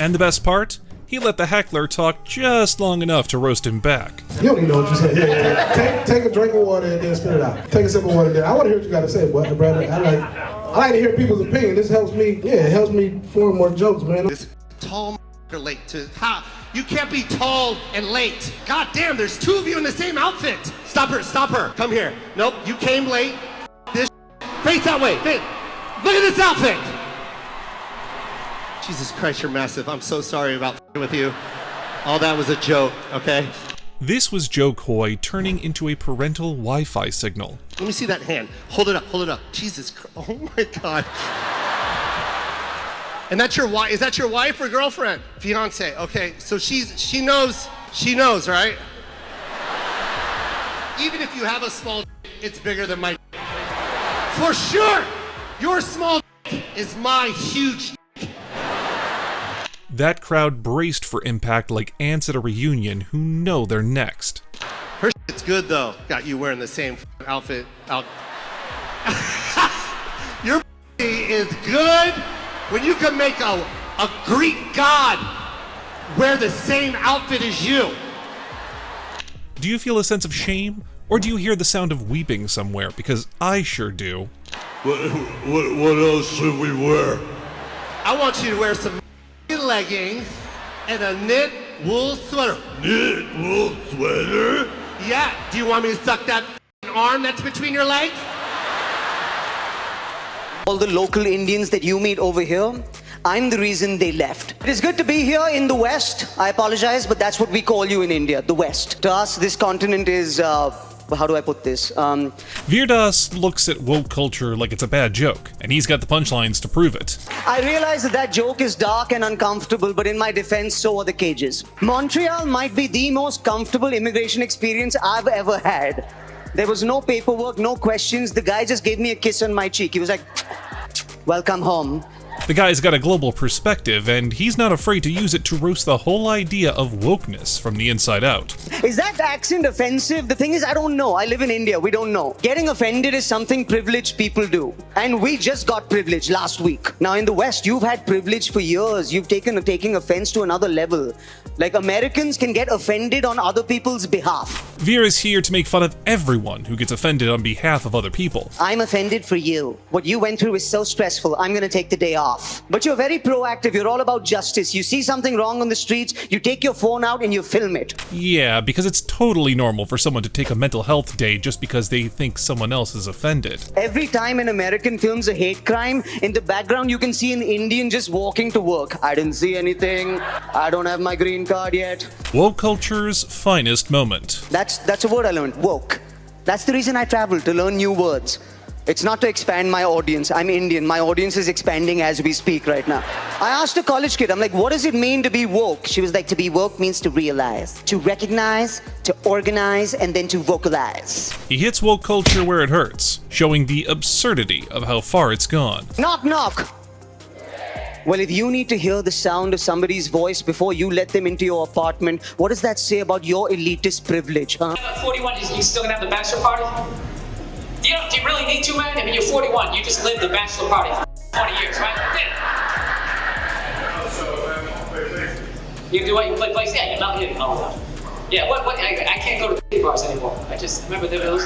And the best part? He let the heckler talk just long enough to roast him back. You don't even know what you said. Yeah. Take a drink of water and then spit it out. Take a sip of water and then. I want to hear what you got to say, brother. I like to hear people's opinion. This helps me. Yeah, it helps me form more jokes, man. This tall late to how? You can't be tall and late. God damn, there's two of you in the same outfit. Stop her. Come here. Nope, you came late. This face that way. Look at this outfit. Jesus Christ, you're massive. I'm so sorry about with you. All that was a joke, okay? This was Joe Coy turning into a parental Wi-Fi signal. Let me see that hand. Hold it up. Jesus Christ. Oh my God. And that's your wife? Is that your wife or girlfriend? Fiance. Okay, so she knows, right? Even if you have a small it's bigger than my for sure. Your small is my huge. That crowd braced for impact like ants at a reunion who know they're next. Her shit's good though. Got you wearing the same outfit out. Your is good when you can make a Greek god wear the same outfit as you. Do you feel a sense of shame? Or do you hear the sound of weeping somewhere? Because I sure do. What else should we wear? I want you to wear some leggings and a knit wool sweater. Knit wool sweater? Yeah. Do you want me to suck that arm that's between your legs? All the local Indians that you meet over here, I'm the reason they left. It is good to be here in the West. I apologize, but that's what we call you in India, the West. To us, this continent is, how do I put this? Veerdas looks at woke culture like it's a bad joke, and he's got the punchlines to prove it. I realize that joke is dark and uncomfortable, but in my defense, so are the cages. Montreal might be the most comfortable immigration experience I've ever had. There was no paperwork, no questions. The guy just gave me a kiss on my cheek. He was like, welcome home. The guy's got a global perspective, and he's not afraid to use it to roast the whole idea of wokeness from the inside out. Is that accent offensive? The thing is, I don't know. I live in India. We don't know. Getting offended is something privileged people do. And we just got privilege last week. Now, in the West, you've had privilege for years. You've taken taking offense to another level. Like, Americans can get offended on other people's behalf. Veer is here to make fun of everyone who gets offended on behalf of other people. I'm offended for you. What you went through is so stressful. I'm going to take the day off. But you're very proactive. You're all about justice. You see something wrong on the streets, you take your phone out and you film it. Yeah, because it's totally normal for someone to take a mental health day just because they think someone else is offended. Every time an American films a hate crime, in the background you can see an Indian just walking to work. I didn't see anything. I don't have my green card yet. Woke culture's finest moment. That's a word I learned, woke. That's the reason I travel, to learn new words. It's not to expand my audience. I'm Indian. My audience is expanding as we speak right now. I asked a college kid, I'm like, what does it mean to be woke? She was like, to be woke means to realize, to recognize, to organize, and then to vocalize. He hits woke culture where it hurts, showing the absurdity of how far it's gone. Knock, knock. Well, if you need to hear the sound of somebody's voice before you let them into your apartment, what does that say about your elitist privilege, huh? At 41, you still gonna have the bachelor party? Do you really need to, man? I mean, you're 41. You just lived the bachelor party for 20 years, right? You do what? You play place? Yeah, you're not hitting all the time. Yeah, what? I can't go to the bars anymore. I just remember those.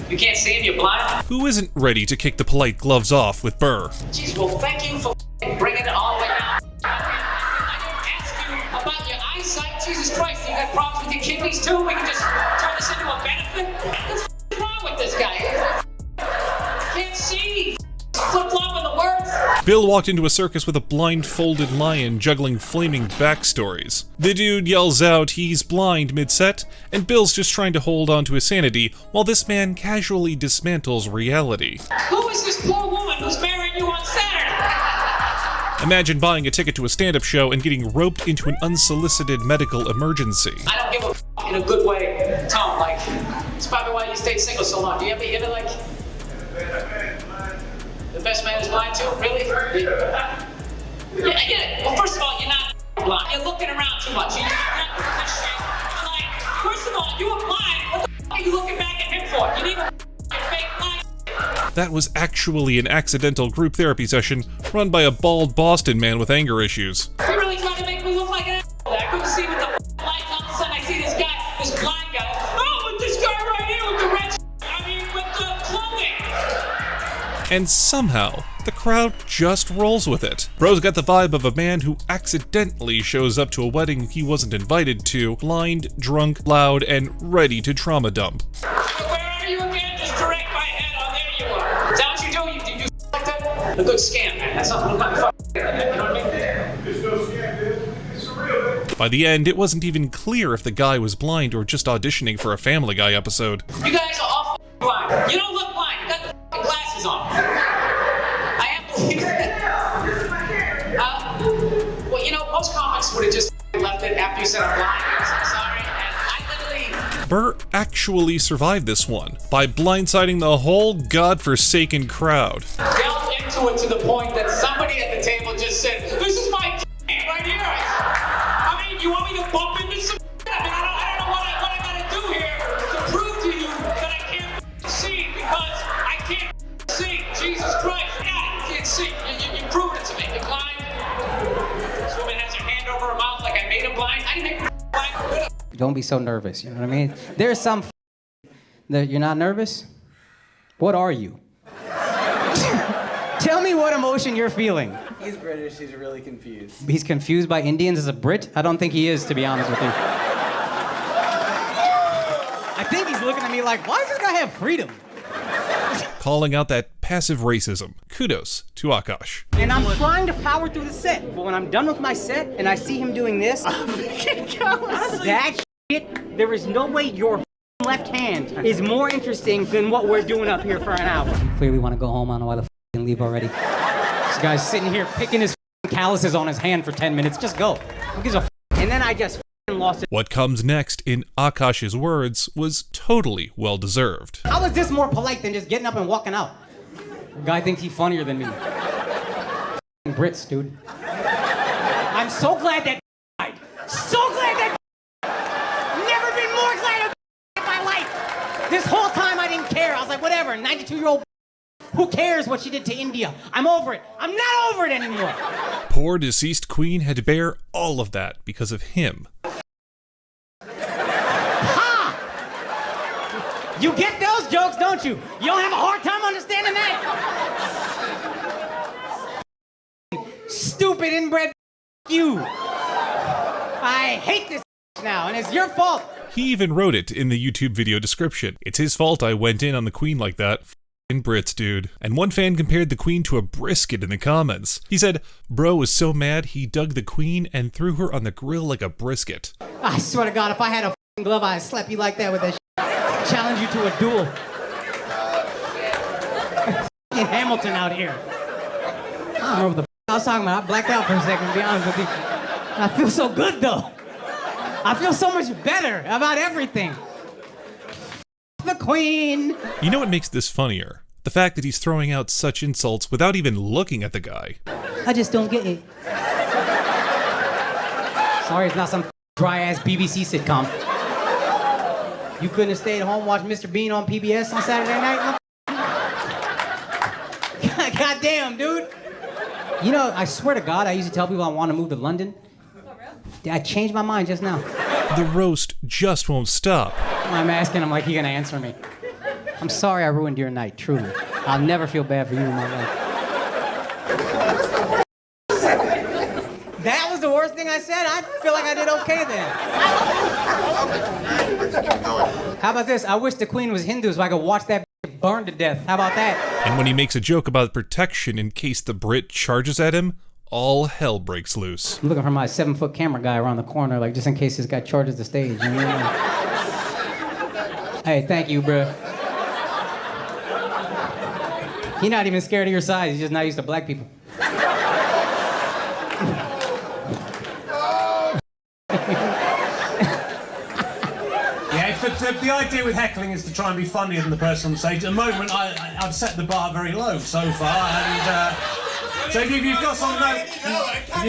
You can't see him, you're blind? Who isn't ready to kick the polite gloves off with Burr? Jeez, well, thank you for bringing it all the way down. I didn't ask you about your eyesight. Jesus Christ, you got problems with your kidneys too? We can just turn this into a benefit? What's wrong with this guy? Can't see. Flip-flopping the words. Bill walked into a circus with a blindfolded lion juggling flaming backstories. The dude yells out he's blind mid-set, and Bill's just trying to hold on to his sanity while this man casually dismantles reality. Who is this poor woman who's marrying you on Saturday? Imagine buying a ticket to a stand-up show and getting roped into an unsolicited medical emergency. I don't give a f*** in a good way, Tom. Like, it's probably why you stayed single so long. Do you ever like... The best man is blind too? Really? Yeah, I get it. Well, first of all, you're not blind. You're looking around too much. You're not looking straight. You're like, first of all, you were blind. What the f*** are you looking back at him for? You need a fake blind. That was actually an accidental group therapy session run by a bald Boston man with anger issues. You're really trying to make me look like an asshole. I couldn't see with the lights. All of a sudden, I see this guy, this blind guy. Oh, with this guy right here with the red with the clothing. And somehow, the crowd just rolls with it. Bro's got the vibe of a man who accidentally shows up to a wedding he wasn't invited to, blind, drunk, loud, and ready to trauma dump. Where are you again? Just direct my head. Oh, there you are. Is that what you do? You do like that? A good scam, man. That's something I'm not you know what I mean? It's no scam, dude. It's a real thing. By the end, it wasn't even clear if the guy was blind or just auditioning for a Family Guy episode. You guys are all blind. You don't look blind. You got the glasses on. I am believing it. Well, you know, most comics would have just left it after you said I'm blind. I'm sorry. And I literally... Burr actually survived this one by blindsiding the whole godforsaken crowd. Delved into it to the point that somebody at the table just said, "This is my right here." I mean, you want me to bump into some? I mean, I don't know what I gotta do here to prove to you that I can't see because I can't see. Jesus Christ, I can't see. You proved it to me. You're blind. This woman has her hand over her mouth like I made her blind. I didn't make her blind. Don't be so nervous, you know what I mean? There's some that you're not nervous? What are you? Tell me what emotion you're feeling. He's British, he's really confused. He's confused by Indians as a Brit? I don't think he is, to be honest with you. I think he's looking at me like, why does this guy have freedom? Calling out that passive racism. Kudos to Akash. And I'm trying to power through the set, but when I'm done with my set and I see him doing this, that shit, there is no way your left hand is more interesting than what we're doing up here for an hour. You clearly want to go home. I don't know why the f***ing leave already. This guy's sitting here picking his calluses on his hand for 10 minutes. Just go. Who gives a f***? And then I just lost it. What comes next, in Akash's words, was totally well-deserved. How is this more polite than just getting up and walking out? The guy thinks he's funnier than me. Brits, dude. I'm so glad that died. So glad that never been more glad in my life. This whole time I didn't care. I was like, whatever, 92-year-old. Who cares what she did to India? I'm over it. I'm not over it anymore. Poor deceased queen had to bear all of that because of him. Ha! You get those jokes, don't you? You don't have a hard time understanding that? Stupid inbred you. I hate this now, and it's your fault. He even wrote it in the YouTube video description. It's his fault I went in on the queen like that. F***ing Brits, dude. And one fan compared the queen to a brisket in the comments. He said, bro was so mad he dug the queen and threw her on the grill like a brisket. I swear to God, if I had a f***ing glove, I'd slap you like that with that shit. Challenge you to a duel. In Hamilton out here. I don't know what the f*** I was talking about. I blacked out for a second, to be honest with you. I feel so good, though. I feel so much better about everything. The queen. You know what makes this funnier? The fact that he's throwing out such insults without even looking at the guy. I just don't get it. Sorry, it's not some dry-ass BBC sitcom. You couldn't have stayed home and watched Mr. Bean on PBS on Saturday night? God damn, dude. You know, I swear to God, I used to tell people I want to move to London. I changed my mind just now. The roast just won't stop. I'm asking him like he gonna answer me. I'm sorry I ruined your night, truly. I'll never feel bad for you in my life. That was the worst thing I said? I feel like I did okay then. How about this? I wish the queen was Hindu so I could watch that burn to death. How about that? And when he makes a joke about protection in case the Brit charges at him, all hell breaks loose. I'm looking for my 7-foot camera guy around the corner, like just in case this guy charges the stage. You know? Hey, thank you, bro. He's not even scared of your size. He's just not used to black people. The idea with heckling is to try and be funnier than the person on stage. At the moment, I've set the bar very low so far, and so if you've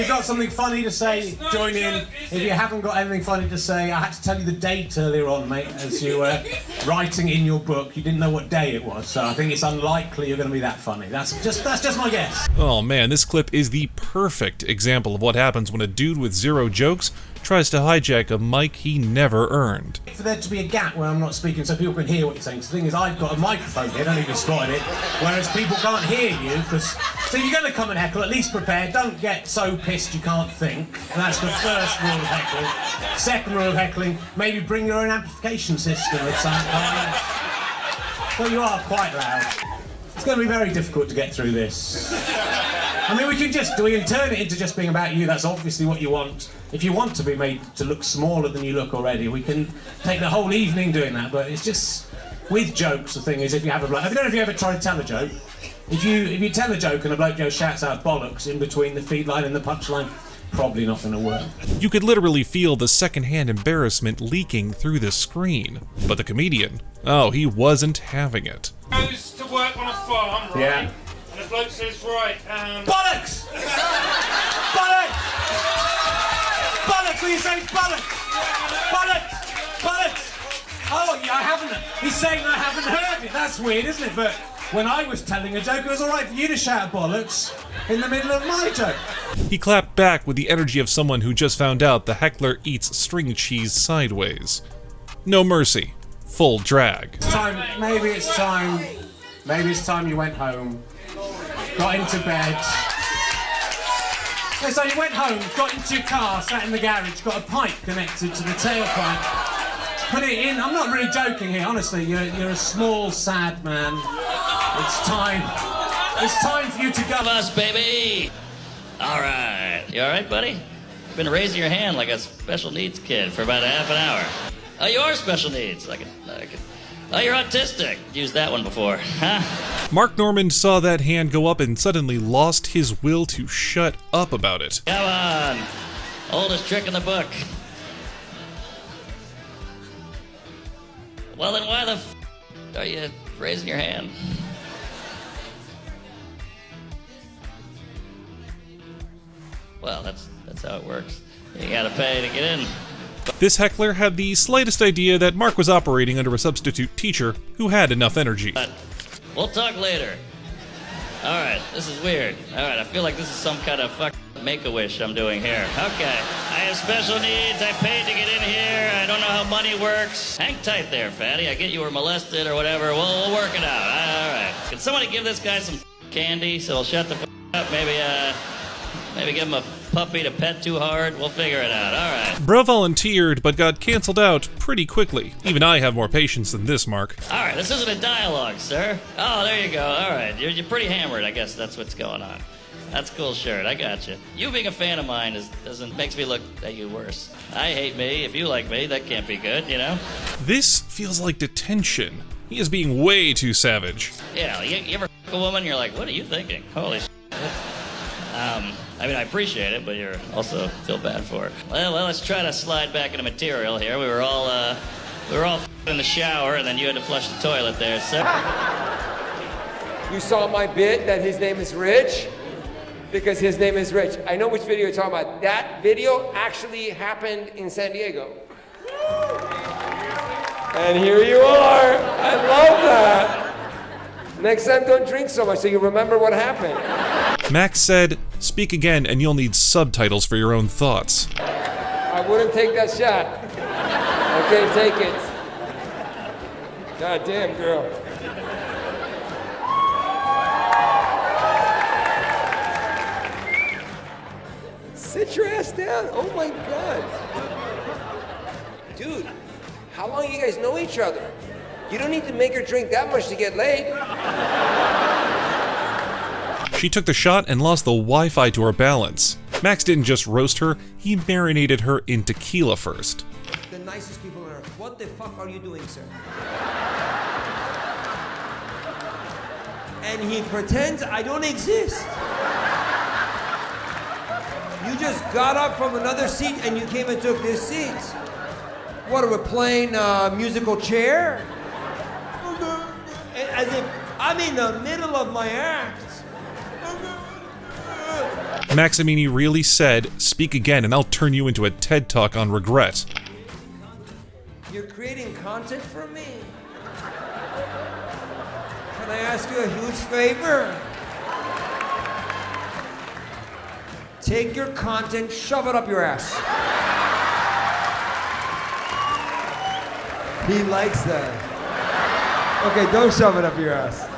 got something funny to say, join in. If you haven't got anything funny to say, I had to tell you the date earlier on, mate, as you were writing in your book. You didn't know what day it was, so I think it's unlikely you're going to be that funny. That's just my guess. Oh man, this clip is the perfect example of what happens when a dude with zero jokes tries to hijack a mic he never earned. For there to be a gap where I'm not speaking so people can hear what you're saying. So the thing is, I've got a microphone here, I don't even spotted it, whereas people can't hear you. So if you're going to come and heckle, at least prepare. Don't get so pissed you can't think. And that's the first rule of heckling. Second rule of heckling, maybe bring your own amplification system at some point. But you are quite loud. It's going to be very difficult to get through this. I mean, we can turn it into just being about you. That's obviously what you want. If you want to be made to look smaller than you look already, we can take the whole evening doing that. But it's just with jokes. The thing is, if you have a bloke, I don't know if you ever tried to tell a joke. If you tell a joke and a bloke shouts out bollocks in between the feed line and the punchline, probably not going to work. You could literally feel the secondhand embarrassment leaking through the screen. But the comedian, oh, he wasn't having it. Goes to work on a farm, right? Yeah. And the bloke says, right, bollocks! Bollocks! Bollocks! What are you saying? Bollocks! Bollocks! Bollocks! Oh, yeah, I haven't. He's saying I haven't heard it. That's weird, isn't it? But when I was telling a joke, it was all right for you to shout bollocks in the middle of my joke. He clapped back with the energy of someone who just found out the heckler eats string cheese sideways. No mercy. Full drag. Maybe it's time you went home, got into bed. So you went home, got into your car, sat in the garage, got a pipe connected to the tailpipe, put it in. I'm not really joking here, honestly. You're a small, sad man. It's time for you to go. Us, baby. All right. You all right, buddy? You've been raising your hand like a special needs kid for about a half an hour. Oh, you are special needs. Oh, you're autistic. Used that one before, huh? Mark Norman saw that hand go up and suddenly lost his will to shut up about it. Come on. Oldest trick in the book. Well, then why the f*** are you raising your hand? Well, that's how it works. You gotta pay to get in. This heckler had the slightest idea that Mark was operating under a substitute teacher who had enough energy. We'll talk later. Alright, this is weird. Alright, I feel like this is some kind of fucking make-a-wish I'm doing here. Okay, I have special needs, I paid to get in here, I don't know how money works. Hang tight there, fatty, I get you were molested or whatever, we'll work it out. Alright, can somebody give this guy some candy so he'll shut the up? Maybe give him a puppy to pet too hard, we'll figure it out, alright. Bro volunteered, but got canceled out pretty quickly. Even I have more patience than this, Mark. Alright, this isn't a dialogue, sir. Oh, there you go, alright. You're pretty hammered, I guess that's what's going on. That's a cool shirt, I got you. You being a fan of mine makes me look at you worse. I hate me, if you like me, that can't be good, you know? This feels like detention. He is being way too savage. Yeah, you ever f*** a woman, you're like, what are you thinking? Holy shit. I mean, I appreciate it, but you're also feel bad for it. Well, let's try to slide back into material here. We were all in the shower, and then you had to flush the toilet there, sir. You saw my bit that his name is Rich? Because his name is Rich. I know which video you're talking about. That video actually happened in San Diego. And here you are. I love that. Next time, don't drink so much so you remember what happened. Max said, "Speak again and you'll need subtitles for your own thoughts." I wouldn't take that shot. Okay, take it. God damn, girl. Sit your ass down. Oh my God. Dude, how long you guys know each other? You don't need to make her drink that much to get laid. She took the shot and lost the Wi-Fi to her balance. Max didn't just roast her, he marinated her in tequila first. The nicest people on earth. What the fuck are you doing, sir? And he pretends I don't exist. You just got up from another seat and you came and took this seat. What, are we playing musical chair? As if I'm in the middle of my act. Maximini really said, "Speak again and I'll turn you into a TED Talk on regret." You're creating content for me. Can I ask you a huge favor? Take your content, shove it up your ass. He likes that. Okay, don't shove it up your ass.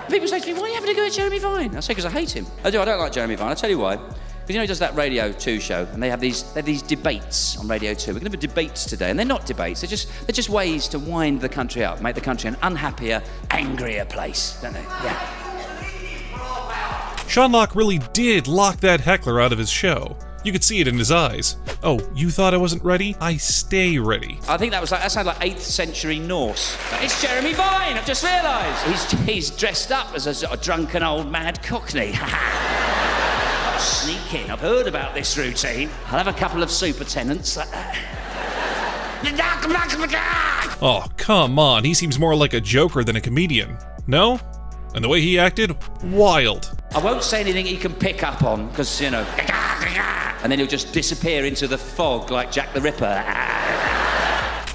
People say to me, why are you having a go at Jeremy Vine? I say, because I hate him. I don't like Jeremy Vine. I'll tell you why. Because you know he does that Radio 2 show, and they have these debates on Radio 2. We're going to have debates today, and they're not debates. They're just ways to wind the country up, make the country an unhappier, angrier place, don't they? Yeah. Sean Locke really did lock that heckler out of his show. You could see it in his eyes. Oh, you thought I wasn't ready? I stay ready. I think that sounded like 8th century Norse. It's Jeremy Vine, I've just realised. He's dressed up as a sort of drunken old mad cockney. I'll sneak in, I've heard about this routine. I'll have a couple of supertenants. Oh, come on, he seems more like a joker than a comedian. No? And the way he acted? Wild. I won't say anything he can pick up on, because, you know, and then he'll just disappear into the fog like Jack the Ripper.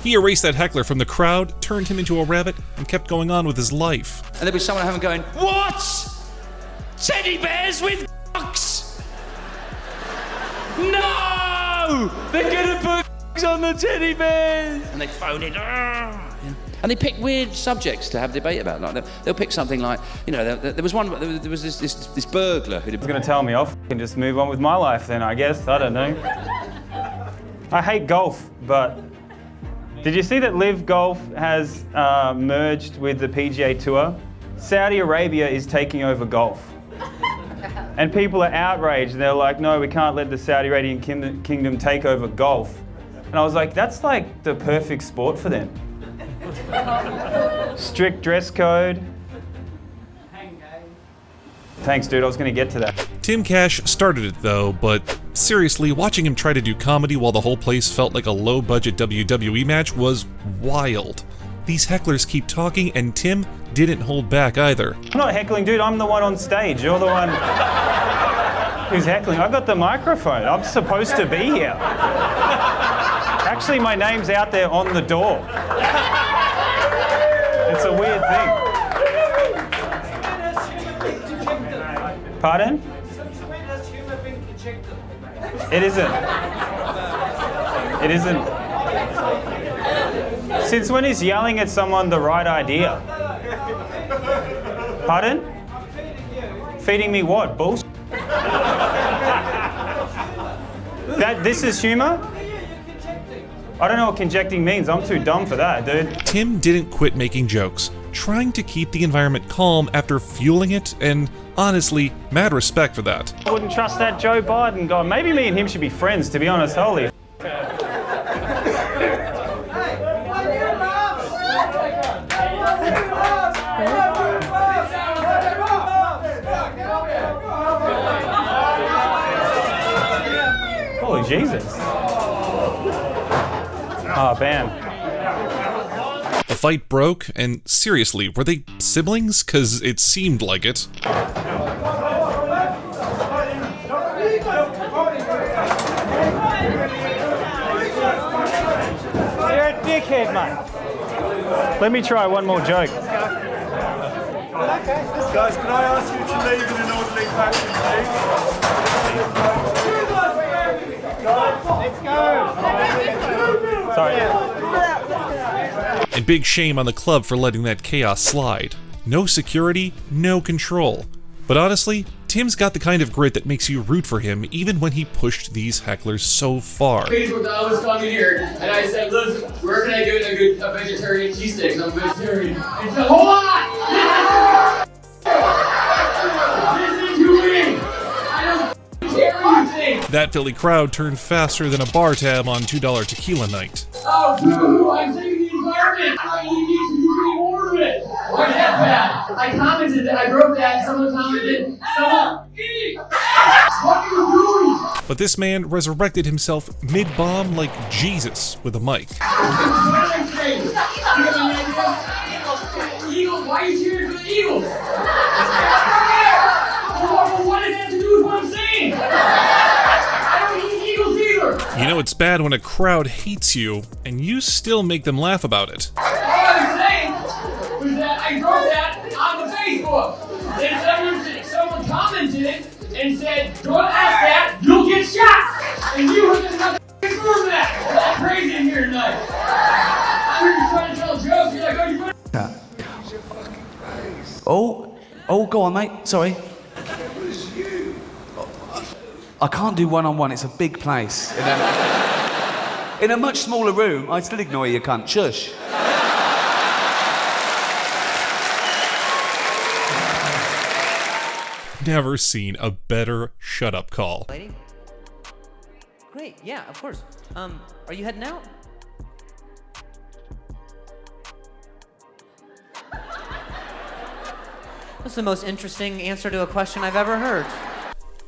He erased that heckler from the crowd, turned him into a rabbit, and kept going on with his life. And there'll be someone at home going, what? Teddy bears with cocks? No! They're gonna put on the teddy bears! And they phone it. And they pick weird subjects to have debate about. Like they'll pick something like, you know, there was this burglar who was going to tell me off and just move on with my life then, I guess. I don't know. I hate golf, but did you see that Live Golf has merged with the PGA Tour? Saudi Arabia is taking over golf. And people are outraged. They're like, no, we can't let the Saudi Arabian kingdom take over golf. And I was like, that's like the perfect sport for them. Strict dress code. Thanks, dude. I was going to get to that. Tim Cash started it though, but seriously, watching him try to do comedy while the whole place felt like a low-budget WWE match was wild. These hecklers keep talking, and Tim didn't hold back either. I'm not heckling, dude. I'm the one on stage. You're the one. who's heckling. I got the microphone. I'm supposed to be here. Actually, my name's out there on the door. It's a weird thing. Pardon? It isn't. It isn't. Since when is yelling at someone the right idea? Pardon? Feeding me what? Bullshit? This is humour? I don't know what conjecting means. I'm too dumb for that, dude. Tim didn't quit making jokes, trying to keep the environment calm after fueling it, and honestly, mad respect for that. I wouldn't trust that Joe Biden guy. Maybe me and him should be friends, to be honest. Holy f***. Holy Jesus. Oh, bam. The fight broke, and seriously, were they siblings? 'Cause it seemed like it. You're a dickhead, mate. Let me try one more joke. Guys, can I ask you to leave in an orderly fashion, please? Let's go. Sorry. And big shame on the club for letting that chaos slide. No security, no control. But honestly, Tim's got the kind of grit that makes you root for him even when he pushed these hecklers so far. Facebook, I was coming here and I said, listen, where can I get a vegetarian cheesesteak? I'm a vegetarian. And said, hold on! Listen to me! I don't care what you think! That Philly crowd turned faster than a bar tab on $2 tequila night. Oh, boo! I'm saving the environment! You need to be more of it! Why is that bad? I commented that, I wrote that, someone commented, someone... What are you doing? But this man resurrected himself mid-bomb like Jesus with a mic. What did I say? You got any idea? Eagles, why are you cheering for the Eagles? Well, what does that have to do with what I'm saying? I don't hate Eagles either! You know it's bad when a crowd hates you, and you still make them laugh about it. All I was saying was that I wrote that on the Facebook. Then someone commented and said, don't ask that, you'll get shot! And you were just not confirm that! It's crazy in here tonight. I'm here trying to tell jokes, you're like, oh, you're Oh, go on, mate. Sorry. I can't do one-on-one. It's a big place. In a much smaller room, I'd still ignore you, cunt. Shush. Never seen a better shut-up call. Lady? Great, yeah, of course. Are you heading out? That's the most interesting answer to a question I've ever heard.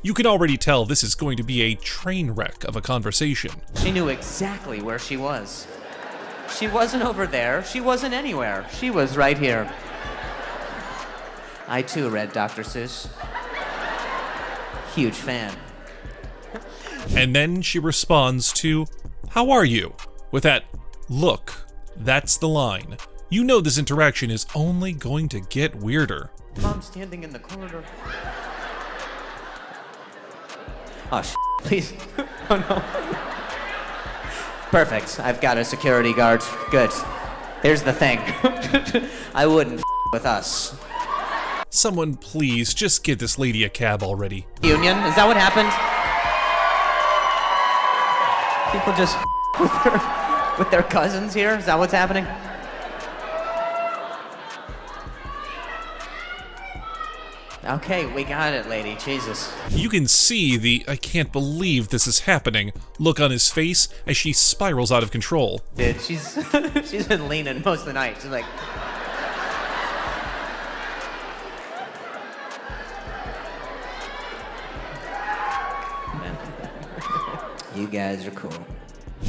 You can already tell this is going to be a train wreck of a conversation. She knew exactly where she was. She wasn't over there. She wasn't anywhere. She was right here. I too read Dr. Seuss. Huge fan. And then she responds to, "How are you?" with that, "Look, that's the line." You know this interaction is only going to get weirder. Mom's standing in the corridor. Oh, please. Oh, no. Perfect. I've got a security guard. Good. Here's the thing. I wouldn't with us. Someone please just get this lady a cab already. Union? Is that what happened? People just with their cousins here? Is that what's happening? Okay, we got it, lady. Jesus. You can see the "I can't believe this is happening" look on his face as she spirals out of control. Dude, she's been leaning most of the night. She's like... You guys are cool.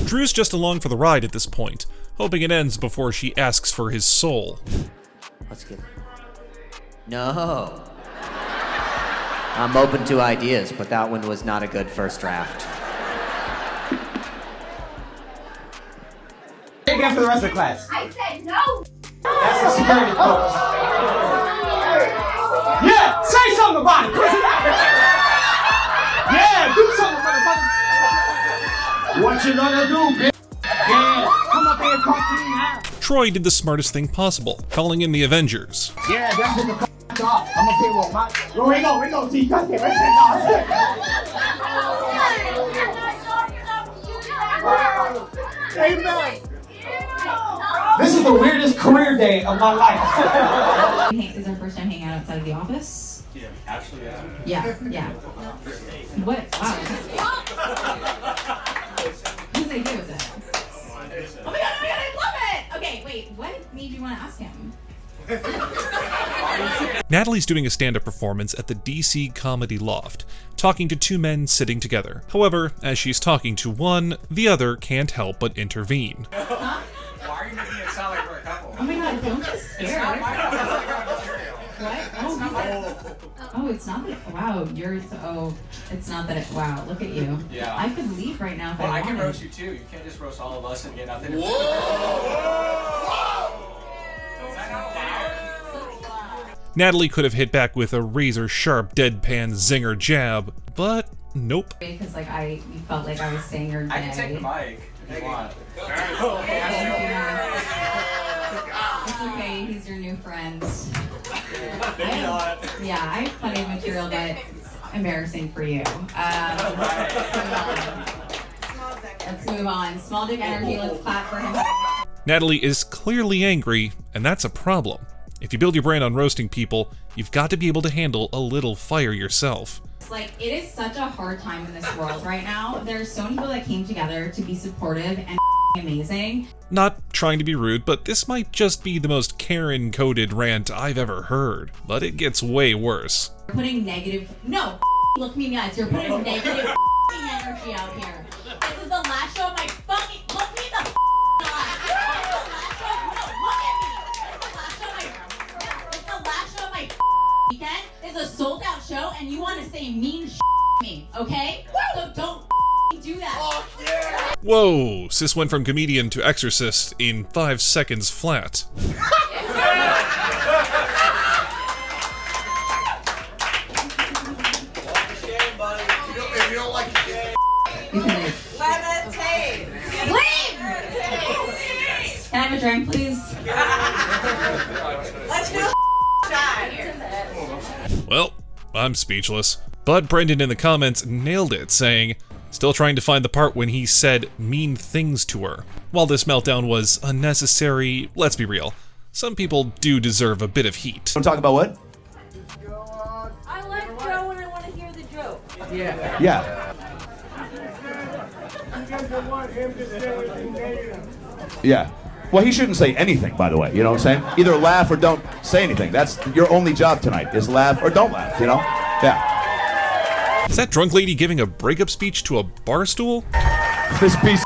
Drew's just along for the ride at this point, hoping it ends before she asks for his soul. Let's get... No. I'm open to ideas, but that one was not a good first draft. Take it for the rest of the class. I said no. That's the security coach. Yeah, say something about it, pussy. Yeah, do something, motherfucker. What you gonna do, bitch? Yeah, come up here and talk to me now. Troy did the smartest thing possible, calling in the Avengers. Yeah, that's what the f*** off. I'm gonna pay what my... Yo, we go, T. Cut it, Amen. This is the weirdest career day of my life. Is our first time hanging out outside of the office? Yeah, actually, Yeah. What? Wow. Whose idea was it? Oh my god, I love it! Okay, wait, what made you want to ask him? Natalie's doing a stand-up performance at the DC Comedy Loft, talking to two men sitting together. However, as she's talking to one, the other can't help but intervene. Huh? Why are you making it sound like we're a couple? Oh my god, don't get scared. What? Oh, it's not that. Wow, it's not that. Wow, look at you. Yeah. I could leave right now if Well, I I can wanted. roast you too. You can't just roast all of us and get nothing. Whoa! Is that not loud? Natalie could have hit back with a razor-sharp deadpan zinger jab, but nope. Because you felt like I was saying your name. I can take the mic if you want. It's okay, he's your new friend. Maybe not. Yeah, I have plenty of material that's embarrassing for you. Let's move on. Small dick energy, let's clap for him. Natalie is clearly angry, and that's a problem. If you build your brand on roasting people, you've got to be able to handle a little fire yourself. It is such a hard time in this world right now. There's so many people that came together to be supportive and amazing. Not trying to be rude, but this might just be the most Karen-coded rant I've ever heard, but it gets way worse. You're putting negative, no, look me in the eyes. You're putting negative energy out here. This is the last show of my fucking, look me in the eyes. It's the last show of my weekend. It's a sold out show and you want to say mean to me, okay? So don't do that. Oh, yeah. Whoa, sis went from comedian to exorcist in 5 seconds flat. If you don't like Levitate. Leave! Can I have a drink, please? Let's do a shot. Well, I'm speechless. But Brendan in the comments nailed it, saying, still trying to find the part when he said mean things to her. While this meltdown was unnecessary, let's be real, some people do deserve a bit of heat. Want to talk about what? I like Joe and I want to hear the joke. Yeah. Yeah. Yeah. Well, he shouldn't say anything, by the way, you know what I'm saying? Either laugh or don't say anything. That's your only job tonight, is laugh or don't laugh, you know? Yeah. Is that drunk lady giving a breakup speech to a bar stool? This piece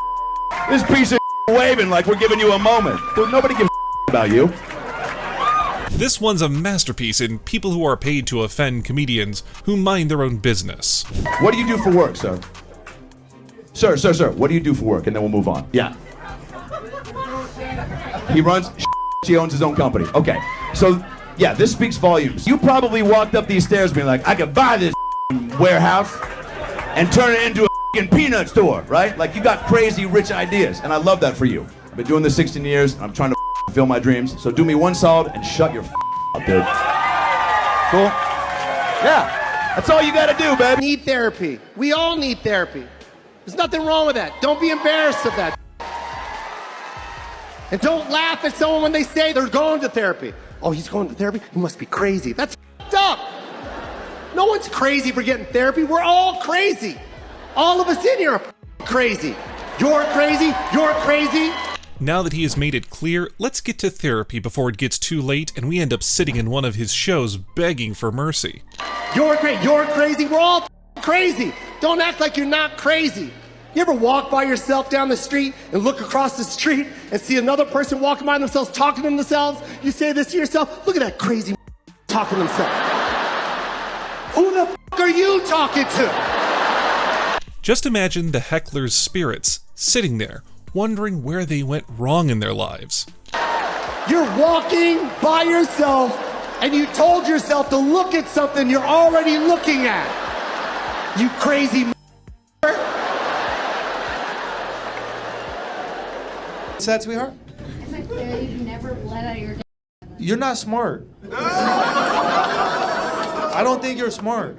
of waving like we're giving you a moment. Dude, nobody gives about you. This one's a masterpiece in people who are paid to offend comedians who mind their own business. What do you do for work, sir? Sir, what do you do for work? And then we'll move on. Yeah. He runs, he owns his own company. Okay, so yeah, this speaks volumes. You probably walked up these stairs being like, I could buy this warehouse and turn it into a peanut store, right? Like you got crazy rich ideas, and I love that for you. I've been doing this 16 years, and I'm trying to fulfill my dreams, so do me one solid and shut your up, dude. Cool? Yeah, that's all you gotta do, baby. Need therapy. We all need therapy. There's nothing wrong with that. Don't be embarrassed of that. And don't laugh at someone when they say they're going to therapy. Oh, he's going to therapy? He must be crazy. That's f***ed up. No one's crazy for getting therapy. We're all crazy. All of us in here are crazy. You're crazy. You're crazy. Now that he has made it clear, let's get to therapy before it gets too late and we end up sitting in one of his shows begging for mercy. You're crazy. You're crazy. We're all crazy. Don't act like you're not crazy. You ever walk by yourself down the street and look across the street and see another person walking by themselves talking to themselves? You say this to yourself, look at that crazy talking to themselves. Who the f*** are you talking to? Just imagine the Hecklers' spirits sitting there, wondering where they went wrong in their lives. You're walking by yourself and you told yourself to look at something you're already looking at. You crazy What's that, sweetheart? Is it clear you've never bled out of your dick? You're not smart. I don't think you're smart.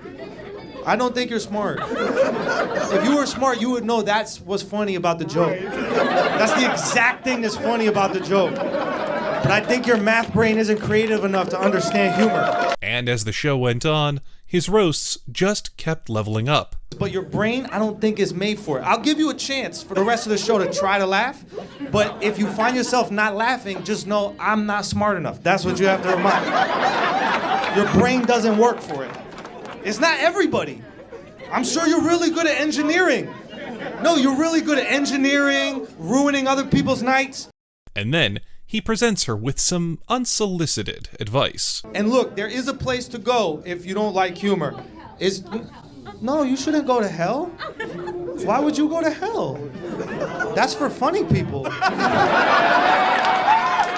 I don't think you're smart. If you were smart, you would know that's what's funny about the joke. That's the exact thing that's funny about the joke. But I think your math brain isn't creative enough to understand humor. And as the show went on, his roasts just kept leveling up. But your brain, I don't think, is made for it. I'll give you a chance for the rest of the show to try to laugh. But if you find yourself not laughing, just know I'm not smart enough. That's what you have to remind. Your brain doesn't work for it. It's not everybody. I'm sure you're really good at engineering. No, you're really good at engineering, ruining other people's nights. And then he presents her with some unsolicited advice. And look, there is a place to go if you don't like humor. No, you shouldn't go to hell. Why would you go to hell? That's for funny people.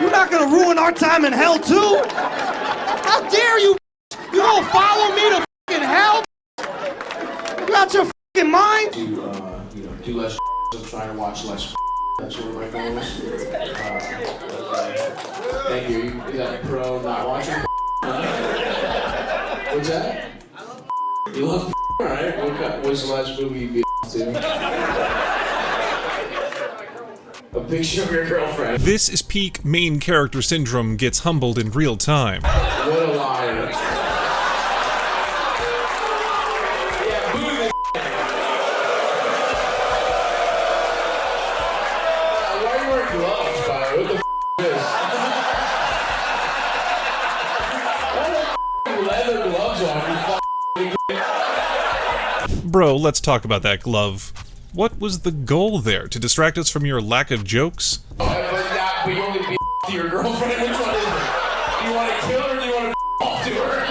You're not gonna ruin our time in hell too? How dare you? You gonna follow me to fucking hell? You out your fucking mind? Do less and try to watch less. That's where my goal is. Thank you. Is that a pro not watching? What's that? You love alright? What's the last movie you beat to? A picture of your girlfriend. This is peak main character syndrome gets humbled in real time. What a liar. Bro, let's talk about that glove. What was the goal there? To distract us from your lack of jokes? But you only beat to your girlfriend. Which one is it? Do you want to kill her or do you want to off to her?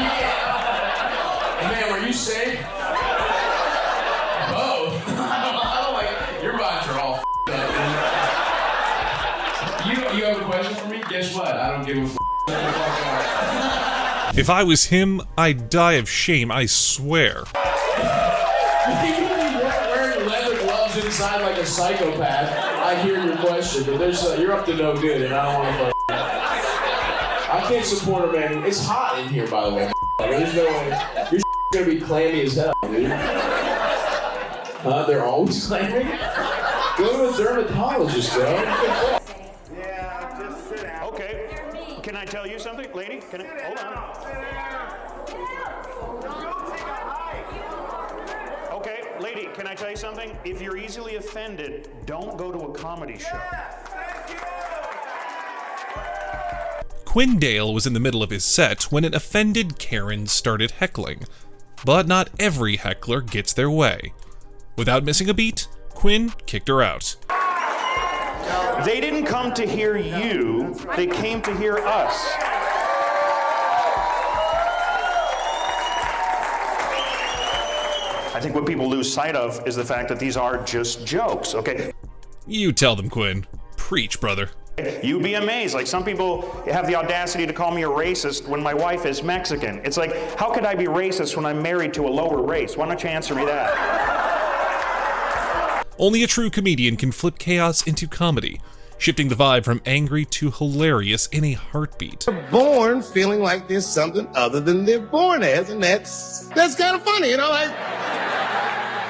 Ma'am, are you safe? Both. Your vibes are all up. You have a question for me? Guess what? I don't give a If I was him, I'd die of shame, I swear. You're wearing leather gloves inside like a psychopath. I hear your question, but you're up to no good, and I don't want to. I can't support a man. It's hot in here, by the way. There's no way. Your gonna be clammy as hell, dude. They're always clammy. Go to a dermatologist, bro. Yeah, just sit down. Okay. Can I tell you something, lady? Can I? Hold on. Okay, lady, can I tell you something? If you're easily offended, don't go to a comedy show. Quindale was in the middle of his set when an offended Karen started heckling. But not every heckler gets their way. Without missing a beat, Quinn kicked her out. They didn't come to hear you, they came to hear us. I think what people lose sight of is the fact that these are just jokes, okay? You tell them, Quinn. Preach, brother. You'd be amazed. Like, some people have the audacity to call me a racist when my wife is Mexican. It's like, how could I be racist when I'm married to a lower race? Why don't you answer me that? Only a true comedian can flip chaos into comedy, shifting the vibe from angry to hilarious in a heartbeat. They're born feeling like there's something other than they're born as, and that's kind of funny, you know? I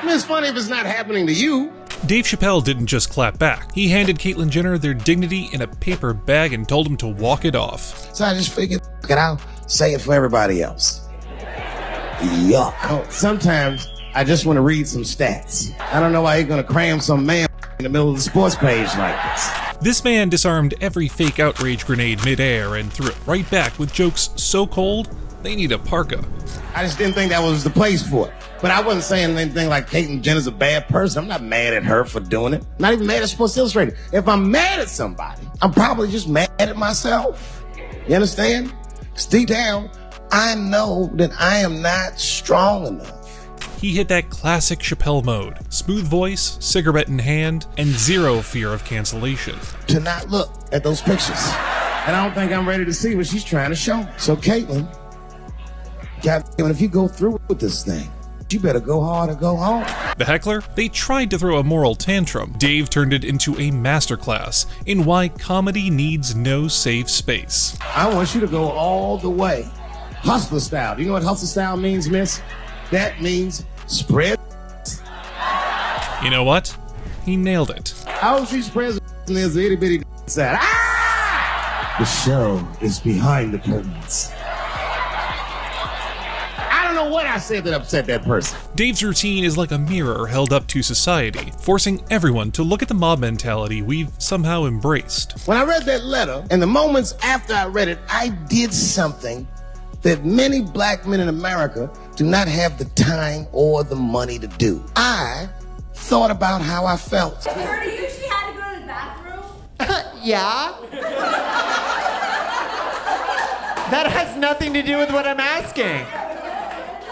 mean, it's funny if it's not happening to you. Dave Chappelle didn't just clap back. He handed Caitlyn Jenner their dignity in a paper bag and told them to walk it off. So I just figured, I'll say it for everybody else. Yuck. Oh, sometimes I just want to read some stats. I don't know why you're going to cram some man in the middle of the sports page like this. This man disarmed every fake outrage grenade midair and threw it right back with jokes so cold, they need a parka. I just didn't think that was the place for it. But I wasn't saying anything like Caitlyn Jenner's a bad person. I'm not mad at her for doing it. Not even mad at Sports Illustrated. If I'm mad at somebody, I'm probably just mad at myself. You understand? 'Cause deep down, I know that I am not strong enough. He hit that classic Chappelle mode. Smooth voice, cigarette in hand, and zero fear of cancellation. To not look at those pictures. And I don't think I'm ready to see what she's trying to show. So Caitlin, if you go through with this thing, you better go hard or go home. The Heckler? They tried to throw a moral tantrum. Dave turned it into a masterclass in why comedy needs no safe space. I want you to go all the way. Hustler style. Do you know what hustler style means, miss? That means spread. You know what? He nailed it. I hope she spreads and there's a itty bitty sad. Ah! The show is behind the curtains. I don't know what I said that upset that person. Dave's routine is like a mirror held up to society, forcing everyone to look at the mob mentality we've somehow embraced. When I read that letter, and the moments after I read it, I did something that many black men in America do not have the time or the money to do. I thought about how I felt. You usually had to go to the bathroom? Yeah? That has nothing to do with what I'm asking.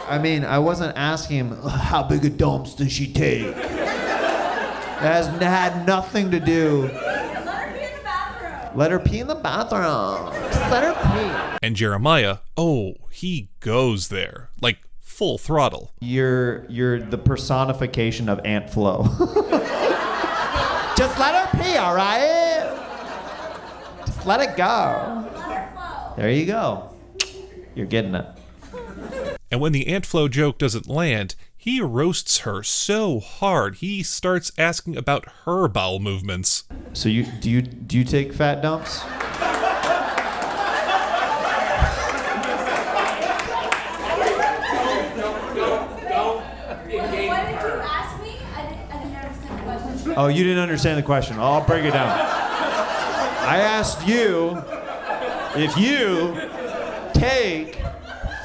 I mean, I wasn't asking him, how big a dumps does she take? It had nothing to do. Let her pee in the bathroom. Just let her pee. And Jeremiah, oh, he goes there, like full throttle. You're the personification of Aunt Flo. Just let her pee, all right? Just let it go. There you go. You're getting it. And when the Aunt Flo joke doesn't land, he roasts her so hard he starts asking about her bowel movements. So do you take fat dumps? Oh, you didn't understand the question. I'll break it down. I asked you if you take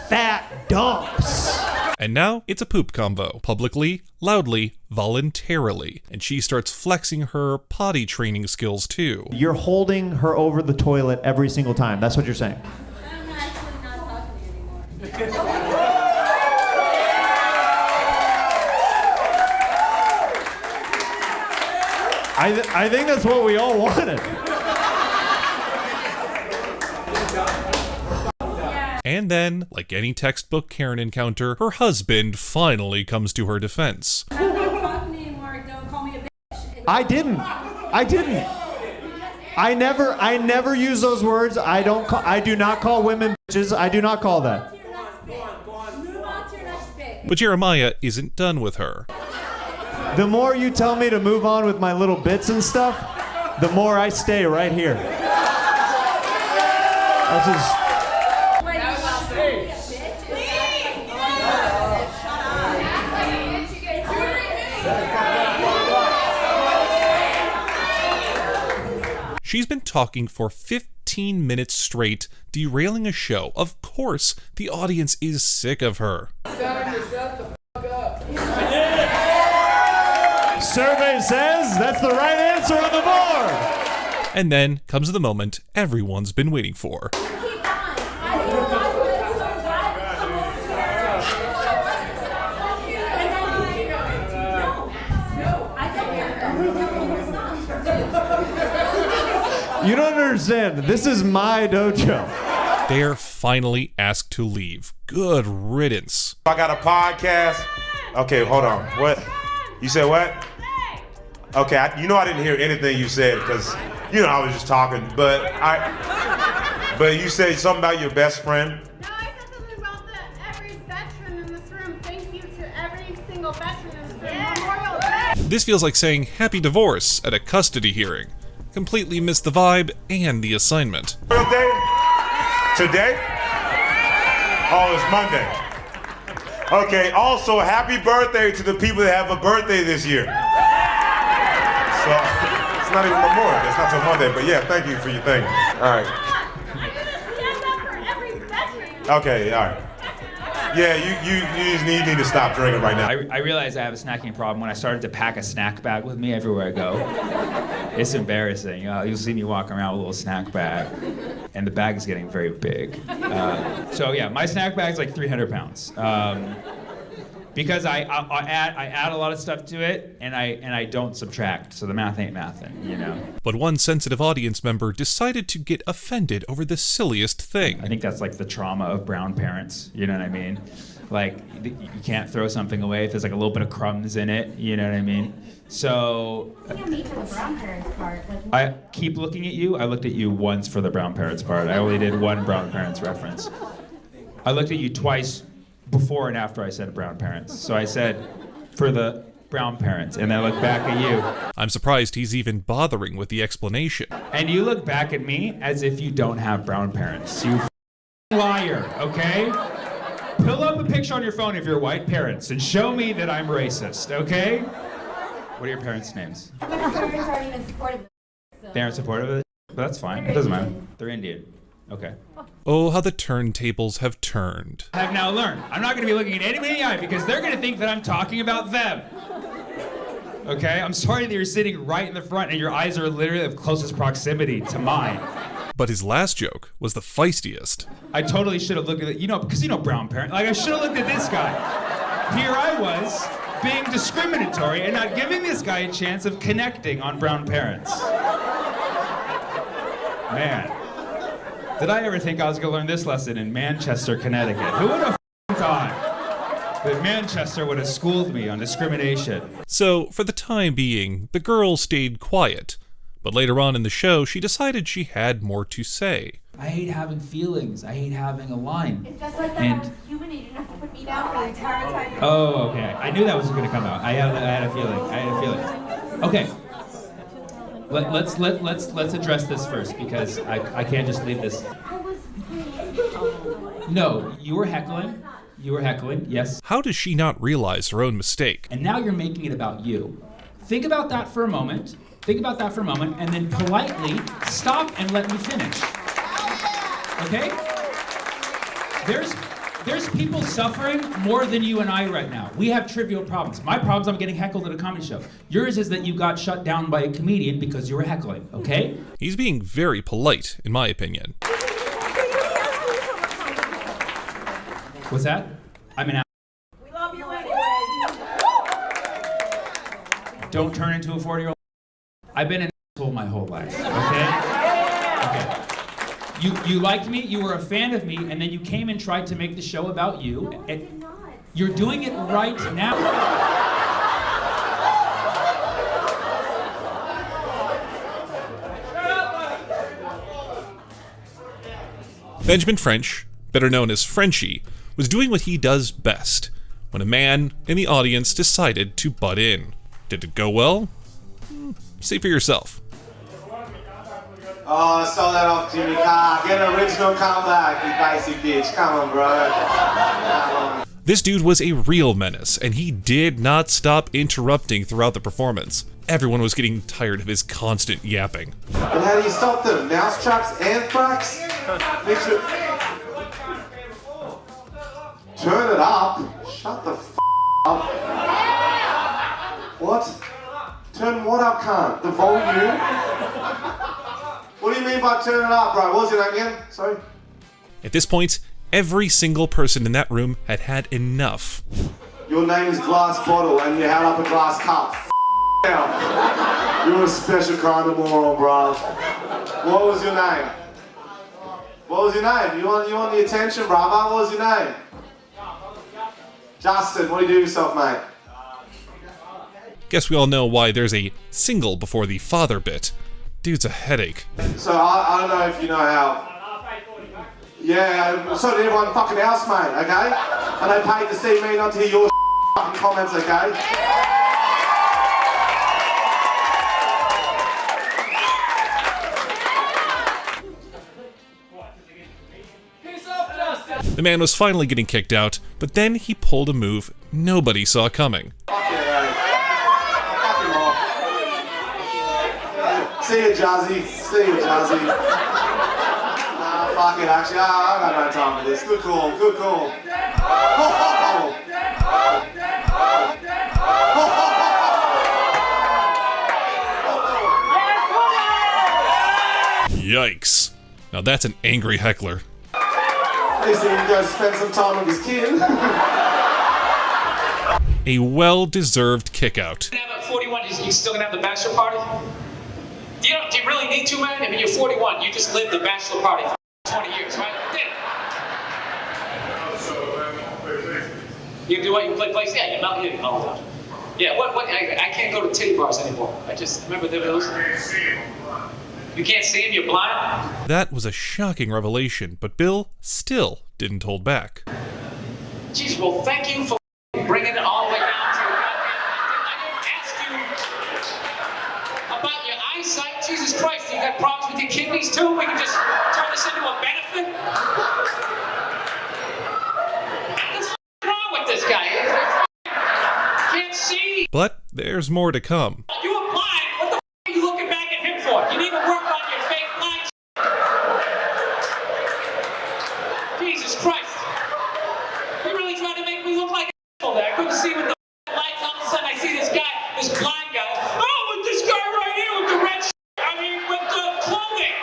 fat dumps. And now it's a poop combo, publicly, loudly, voluntarily. And she starts flexing her potty training skills too. You're holding her over the toilet every single time. That's what you're saying. I'm actually not talking to you anymore. I think that's what we all wanted. And then, like any textbook Karen encounter, her husband finally comes to her defense. I didn't. I never use those words. I do not call women bitches. I do not call that. But Jeremiah isn't done with her. The more you tell me to move on with my little bits and stuff, the more I stay right here. That's just... She's been talking for 15 minutes straight, derailing a show. Of course, the audience is sick of her. Survey says that's the right answer on the board. And then comes the moment everyone's been waiting for. You don't understand. This is my dojo. They're finally asked to leave. Good riddance. I got a podcast. Okay, hold on. What? You said what? Okay, I didn't hear anything you said because, I was just talking. But you said something about your best friend. No, I said something about every veteran in this room. Thank you to every single veteran in this room. Memorial Day. This feels like saying happy divorce at a custody hearing. Completely missed the vibe and the assignment. Birthday? Today? Oh, it's Monday. Okay, also happy birthday to the people that have a birthday this year. So, it's not even Memorial Day, it's not till Monday, but yeah, thank you for your thing. All right. Okay, all right. Yeah, you just need to stop drinking right now. I realize I have a snacking problem when I started to pack a snack bag with me everywhere I go. It's embarrassing. You'll see me walking around with a little snack bag, and the bag is getting very big. So yeah, my snack bag's like 300 pounds. Because I add a lot of stuff to it, and I don't subtract, so the math ain't mathin', you know. But one sensitive audience member decided to get offended over the silliest thing. I think that's like the trauma of brown parents, you know what I mean? Like, you can't throw something away if there's like a little bit of crumbs in it, you know what I mean? So I keep looking at you. I looked at you once for the brown parents part. I only did one brown parents reference. I looked at you twice before and after I said brown parents. So I said, for the brown parents, and I look back at you. I'm surprised he's even bothering with the explanation. And you look back at me as if you don't have brown parents. You liar, okay? Pull up a picture on your phone of your white parents and show me that I'm racist, okay? What are your parents' names? My parents aren't even supportive. They aren't supportive of it? But that's fine, it doesn't matter. They're Indian. Okay. Oh, how the turntables have turned. I have now learned. I'm not going to be looking at anybody in the eye because they're going to think that I'm talking about them. Okay? I'm sorry that you're sitting right in the front and your eyes are literally of closest proximity to mine. But his last joke was the feistiest. I totally should have looked at it, because brown parent. Like, I should have looked at this guy. Here I was, being discriminatory and not giving this guy a chance of connecting on brown parents. Man. Did I ever think I was going to learn this lesson in Manchester, Connecticut? Who would have thought that Manchester would have schooled me on discrimination? So, for the time being, the girl stayed quiet. But later on in the show, she decided she had more to say. I hate having feelings. I hate having a line. It's just like that. I'm human. You don't have to put me down for the entire time. Oh, okay. I knew that was going to come out. I had a feeling. Okay. Let's address this first because I can't just leave this. No, you were heckling. You were heckling, yes. How does she not realize her own mistake? And now you're making it about you. Think about that for a moment. And then politely stop and let me finish. Okay? There's people suffering more than you and I right now. We have trivial problems. My problem's I'm getting heckled at a comedy show. Yours is that you got shut down by a comedian because you were heckling, okay? He's being very polite, in my opinion. What's that? I'm an We love you anyway. Don't turn into a 40-year-old. I've been an asshole my whole life, okay? You liked me, you were a fan of me, and then you came and tried to make the show about you. And you're doing it right now. Benjamin French, better known as Frenchie, was doing what he does best when a man in the audience decided to butt in. Did it go well? See for yourself. Oh, stole that off Jimmy Carr. Get an original comeback, you basic bitch. Come on, bro. This dude was a real menace, and he did not stop interrupting throughout the performance. Everyone was getting tired of his constant yapping. But how do you stop them? Mousetraps, anthrax? Turn it up. Shut the f up. What? Turn what up, cunt? The volume? What do you mean by turn it up, bro? What was your name again? Sorry? At this point, every single person in that room had had enough. Your name is Glass Bottle and you held up a glass cup. F*** You're a special kind of moron, bro. What was your name? What was your name? You want the attention, brother? What was your name? Justin, what do you do yourself, mate? Guess we all know why there's a single before the father bit. Dude's a headache. So I don't know if you know how. Yeah, so did everyone fucking else, mate, okay? And they paid to see me, not to hear your fucking comments, okay? The man was finally getting kicked out, but then he pulled a move nobody saw coming. See you, Jazzy. See you, Jazzy. Nah, fuck it, actually. I got no time for this. Good call, good call. Yikes. Now that's an angry heckler. They say you guys spend some time with his kid. A well-deserved kick-out. At 41, you still gonna have the bachelor party? Do you really need to, man? I mean, you're 41. You just lived the bachelor party for 20 years, right? You do what? You play plays? Yeah, you're not hitting all the time. Yeah, what? I can't go to titty bars anymore. I just remember those. You can't see him, you're blind? That was a shocking revelation, but Bill still didn't hold back. Jeez, well, thank you for bringing it all the way down to your goddamn. I didn't ask you about your eyesight. Jesus Christ, you got problems with your kidneys too? We can just turn this into a benefit? What's wrong with this guy? Can't see. But there's more to come. You were blind. What the are you looking back at him for? You need to work on your fake blind. Jesus Christ. You're really trying to make me look like an asshole there. I couldn't see with the lights. All of a sudden I see this guy, this blind guy. Oh, with this guy right here with the red with the clothing.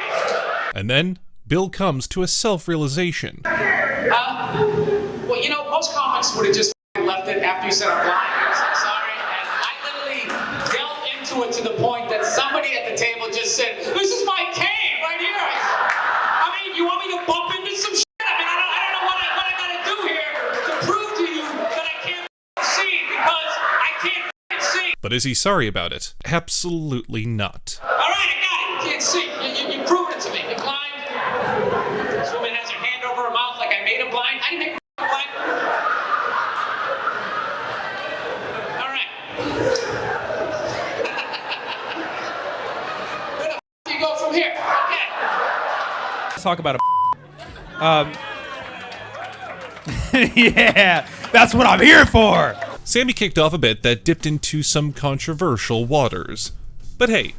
And then Bill comes to a self-realization. Well, you know, most comics would have just left it after you said I'm blind. I'm sorry. And I literally delved into it to the point that somebody at the table just said, this is my cane right here. I mean, you want me to bump into some shit? I mean, I don't know what I gotta do here to prove to you that I can't see because I can't see. But is he sorry about it? Absolutely not. All right, I got it. You can't see. You proved it to me. You're blind. This woman has her hand over her mouth like I made her blind. I didn't make her blind. All right. Where the f*** do you go from here? Okay. Let's talk about a yeah, that's what I'm here for. Sammy kicked off a bit that dipped into some controversial waters. But hey,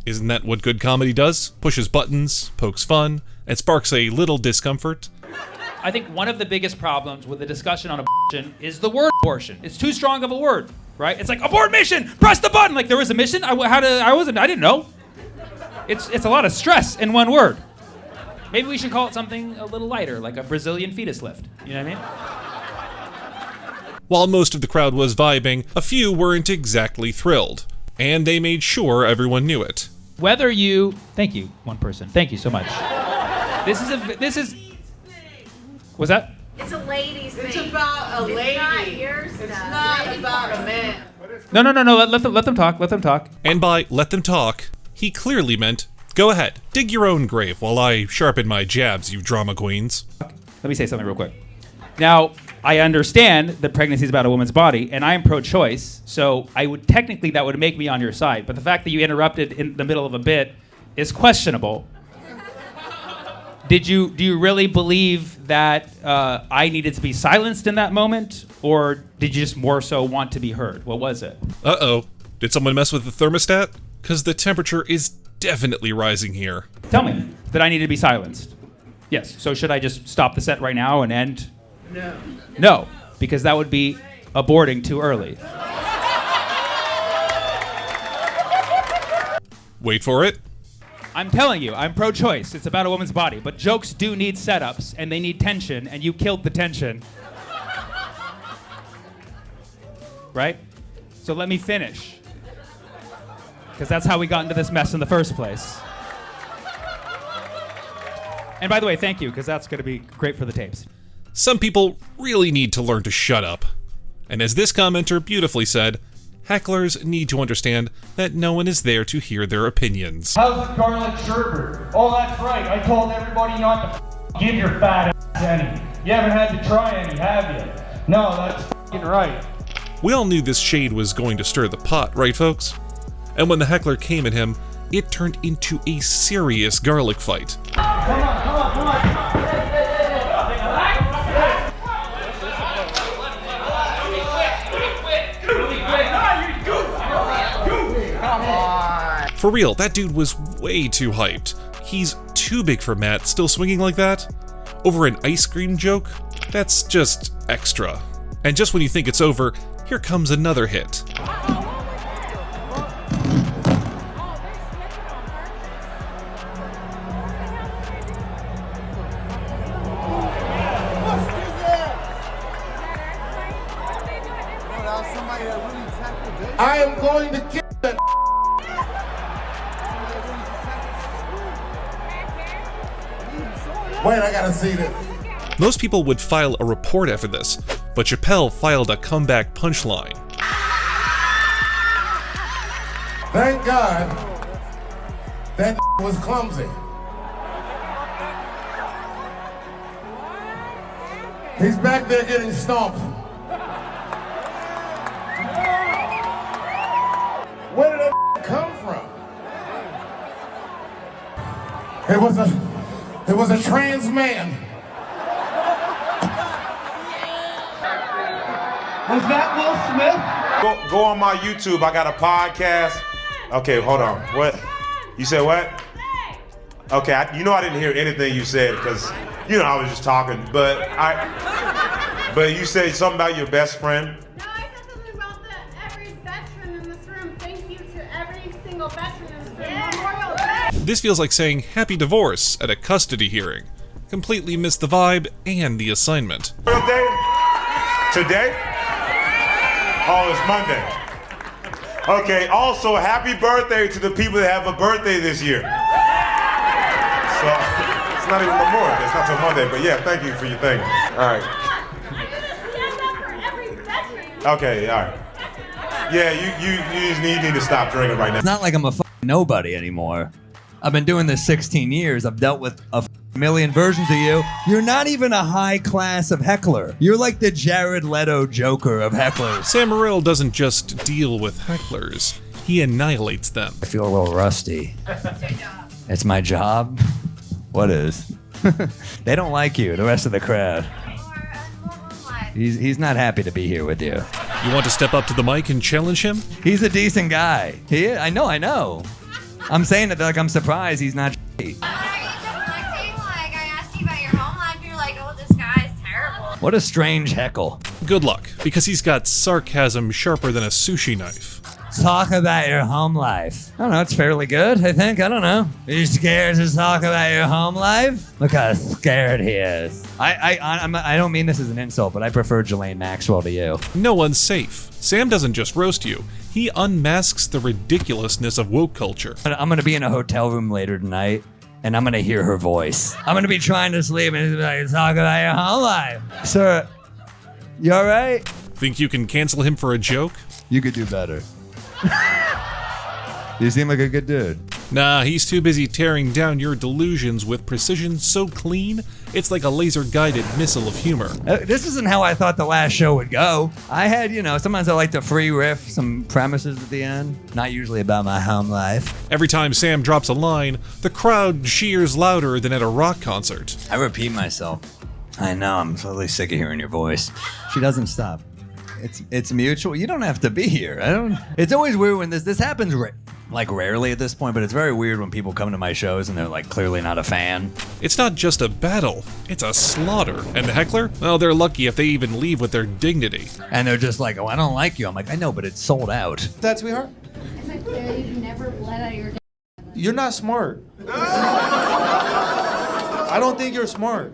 isn't that what good comedy does? Pushes buttons, pokes fun, and sparks a little discomfort. I think one of the biggest problems with the discussion on abortion is the word abortion. It's too strong of a word, right? It's like, abort mission, press the button. Like there was a mission, I didn't know. It's a lot of stress in one word. Maybe we should call it something a little lighter, like a Brazilian fetus lift. You know what I mean? While most of the crowd was vibing, a few weren't exactly thrilled. And they made sure everyone knew it. Whether you, thank you, one person, thank you so much. This is, was that? It's a ladies' thing. It's about a lady. It's not your stuff. It's not about a man. No, let them talk. And by let them talk, he clearly meant, go ahead, dig your own grave while I sharpen my jabs, you drama queens. Let me say something real quick. Now, I understand that pregnancy is about a woman's body, and I am pro-choice, so technically that would make me on your side. But the fact that you interrupted in the middle of a bit is questionable. Do you really believe that I needed to be silenced in that moment, or did you just more so want to be heard? What was it? Uh-oh. Did someone mess with the thermostat? Because the temperature is definitely rising here. Tell me that I need to be silenced. Yes, so should I just stop the set right now and end? No. No, because that would be aborting too early. Wait for it. I'm telling you, I'm pro-choice. It's about a woman's body. But jokes do need setups, and they need tension, and you killed the tension. Right? So let me finish. Because that's how we got into this mess in the first place. And by the way, thank you, because that's going to be great for the tapes. Some people really need to learn to shut up. And as this commenter beautifully said, hecklers need to understand that no one is there to hear their opinions. How's the garlic sherbet? Oh, that's right. I told everybody not to give your fat ass any. You haven't had to try any, have you? No, that's right. We all knew this shade was going to stir the pot, right folks? And when the heckler came at him, it turned into a serious garlic fight. Come on. For real, that dude was way too hyped. He's too big for Matt, still swinging like that? Over an ice cream joke? That's just extra. And just when you think it's over, here comes another hit. I am going to kill that. Wait, I gotta see this. Most people would file a report after this, but Chappelle filed a comeback punchline. Thank God that was clumsy. He's back there getting stomped. Where did that come from? It was a trans man. Was that Will Smith? Go on my YouTube. I got a podcast. Okay, hold on. What? You said what? Okay, I didn't hear anything you said because I was just talking. But you said something about your best friend. No, I said something about every veteran in this room. Thank you to every single veteran in this room. Memorial Day. This feels like saying happy divorce at a custody hearing. Completely missed the vibe and the assignment. Birthday? Today? Oh, it's Monday. Okay, also happy birthday to the people that have a birthday this year. So, it's not even Memorial Day, it's not till Monday, but yeah, thank you for your thing. All right. Okay, all right. Yeah, you need to stop drinking right now. It's not like I'm a nobody anymore. I've been doing this 16 years. I've dealt with a million versions of you. You're not even a high class of heckler. You're like the Jared Leto Joker of hecklers. Sam Morril doesn't just deal with hecklers, he annihilates them. I feel a little rusty. It's my job? What is? They don't like you, the rest of the crowd. He's not happy to be here with you. You want to step up to the mic and challenge him? He's a decent guy. He is. I know. I'm saying it like I'm surprised he's not shitty. What a strange heckle. Good luck, because he's got sarcasm sharper than a sushi knife. Talk about your home life. I don't know, it's fairly good, I think. I don't know. Are you scared to talk about your home life? Look how scared he is. I don't mean this as an insult, but I prefer Ghislaine Maxwell to you. No one's safe. Sam doesn't just roast you. He unmasks the ridiculousness of woke culture. I'm gonna be in a hotel room later tonight, and I'm gonna hear her voice. I'm gonna be trying to sleep, and she's like, talk about your home life. Sir, you all right? Think you can cancel him for a joke? You could do better. You seem like a good dude. Nah, he's too busy tearing down your delusions with precision so clean, it's like a laser-guided missile of humor. This isn't how I thought the last show would go. I had, sometimes I like to free riff some premises at the end. Not usually about my home life. Every time Sam drops a line, the crowd cheers louder than at a rock concert. I repeat myself. I know, I'm totally sick of hearing your voice. She doesn't stop. It's mutual. You don't have to be here. It's always weird when this happens rarely at this point, but it's very weird when people come to my shows and they're like clearly not a fan. It's not just a battle, it's a slaughter. And the heckler? Well, they're lucky if they even leave with their dignity. And they're just like, oh, I don't like you. I'm like, I know, but it's sold out. That, sweetheart? It's like you never bled out of your You're not smart. I don't think you're smart.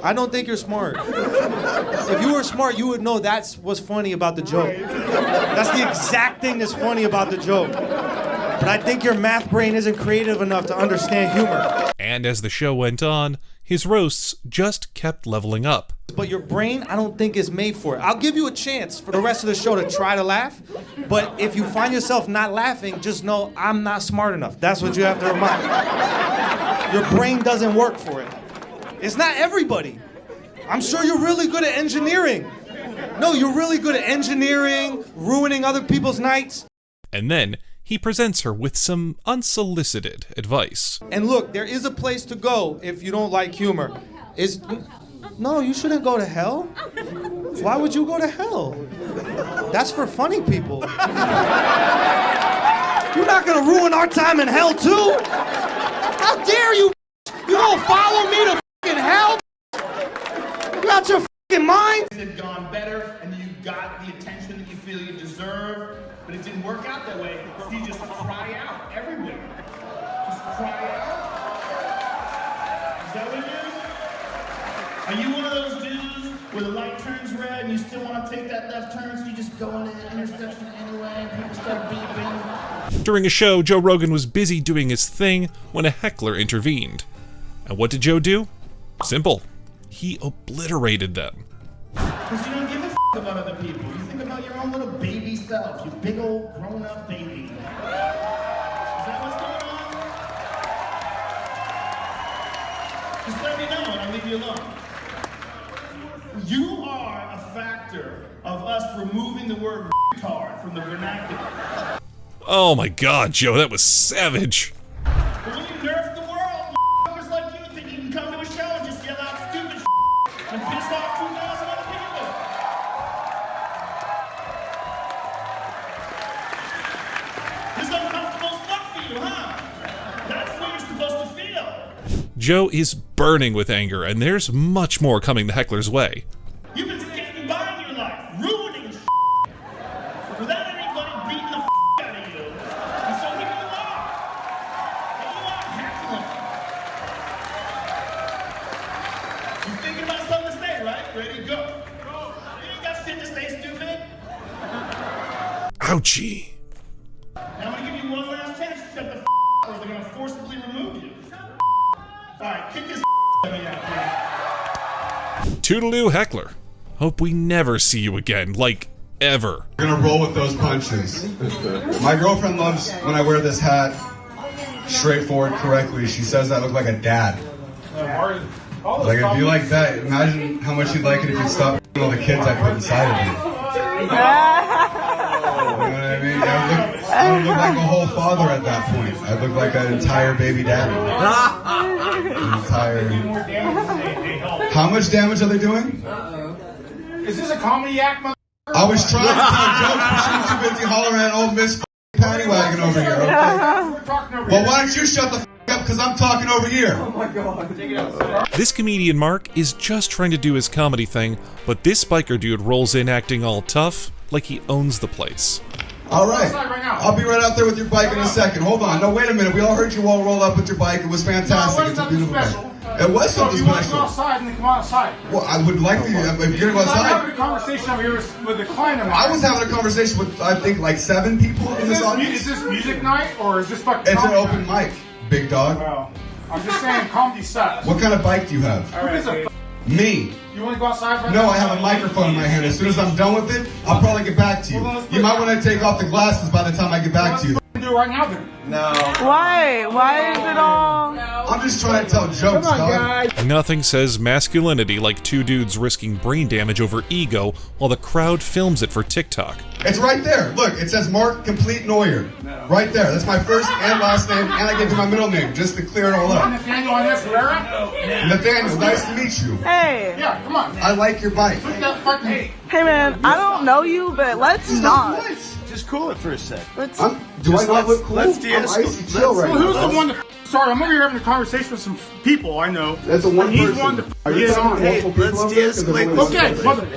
I don't think you're smart. If you were smart, you would know that's what's funny about the joke. That's the exact thing that's funny about the joke. But I think your math brain isn't creative enough to understand humor. And as the show went on, his roasts just kept leveling up. But your brain, I don't think, is made for it. I'll give you a chance for the rest of the show to try to laugh. But if you find yourself not laughing, just know I'm not smart enough. That's what you have to remind. Your brain doesn't work for it. It's not everybody. I'm sure you're really good at engineering. No, you're really good at engineering, ruining other people's nights. And then he presents her with some unsolicited advice. And look, there is a place to go if you don't like humor. No, you shouldn't go to hell. Why would you go to hell? That's for funny people. You're not gonna ruin our time in hell too? How dare you? You gonna follow me to fucking hell? You got your f***ing mind? It had gone better, and you got the attention that you feel you deserve, but it didn't work out that way. So you just cry out everywhere. Just cry out. Is that what it is? Are you one of those dudes where the light turns red and you still want to take that left turn, so you just go into the intersection anyway, and people start beeping? During a show, Joe Rogan was busy doing his thing when a heckler intervened. And what did Joe do? Simple. He obliterated them. Because you don't give a f*** about other people. You think about your own little baby self, you big old grown-up baby. Is that what's going on? Just let me know and I'll leave you alone. You are a factor of us removing the word retard from the vernacular. Oh my god, Joe, that was savage. But when you nerf the world, motherfuckers like you think you can come to a show and just yell out stupid and piss off 2,000 other people. This uncomfortable stuff for you, huh? That's what you're supposed to feel. Joe is burning with anger, and there's much more coming the heckler's way. You've been getting by in your life, ruining without anybody beating the out of you. And so here you are. Here you are, heckling. You thinking about something to say, right? Ready, go. You ain't got shit to say, stupid. Ouchie. Now I'm gonna give you one last chance to shut the or they're gonna forcibly remove you. Alright, kick this out of me out, please. Toodaloo, heckler. Hope we never see you again, like, ever. We're gonna roll with those punches. My girlfriend loves when I wear this hat straightforward correctly. She says I look like a dad. Like, if you like that, imagine how much you'd like it if you'd stop all the kids I put inside of you. You know what I mean? I would look like a whole father at that point. I'd look like an entire baby daddy. How much damage are they doing? Is this a comedy act, mother? I was trying to tell jokes, but she was too busy hollering at old Miss Patty Wagon over here, okay? Well, why don't you shut the up, because I'm talking over here. Oh my God. This comedian Mark is just trying to do his comedy thing, but this biker dude rolls in acting all tough, like he owns the place. All right. I'll be right out there with your bike in a second. Hold on. No, wait a minute. We all heard you all roll up with your bike. It was fantastic. It's a beautiful bike. It was something So you want to go special. outside and then come outside? Well, I would like for you, if you're going to go I'm outside. having a conversation over here with a client of mine. I was having a conversation with, I think, like 7 people in this audience. Is this music night or is this fucking It's an comedy open mic, big dog. Well, I'm just saying comedy sucks. What kind of bike do you have? All right, Me. you want to go outside right No, now? I have a microphone in my hand. As soon as I'm done with it, I'll probably get back to you. You might want to take off the glasses by the time I get back to you. Do it right now then. No. Why? Why is it all? I'm just trying to tell jokes, dog. Nothing says masculinity like two dudes risking brain damage over ego while the crowd films it for TikTok. It's right there. Look, it says Mark Complete Neuer. Right there. That's my first and last name, and I gave you my middle name just to clear it all up. Nathaniel Inez Herrera? Nathaniel, nice to meet you. Hey. Yeah, come on. I like your bike. Look at that fucking... Hey man, I don't know you, but let's not. Just cool it for a sec. Do I not look cool? Let's I'm de-escalate. icy chill right now. Who's the one to... Sorry, I'm over here having a conversation with some people I know. That's a one He's person. one to Are you get talking on. to multiple people over there? 'Cause there's only one Okay, person. mother...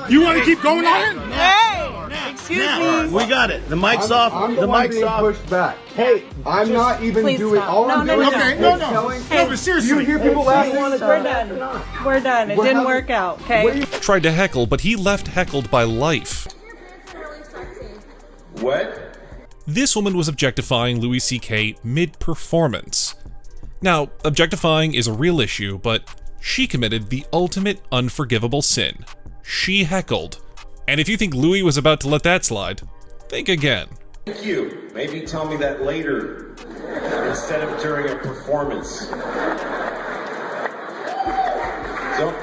You want to keep going on it? Hey, excuse me. We got it. The mic's off. I'm the one mic's being off. pushed back. Hey, I'm not even please doing stop. all No, I'm no, doing. no, Okay, no, no. No, but seriously. You hear people laughing? We're done. We're done. It didn't work out, okay? Tried to heckle, but he left heckled by life. What? This woman was objectifying Louis C.K. mid-performance. Now, objectifying is a real issue, but she committed the ultimate unforgivable sin. She heckled. And if you think Louis was about to let that slide, think again. Thank you. Maybe tell me that later instead of during a performance. Don't.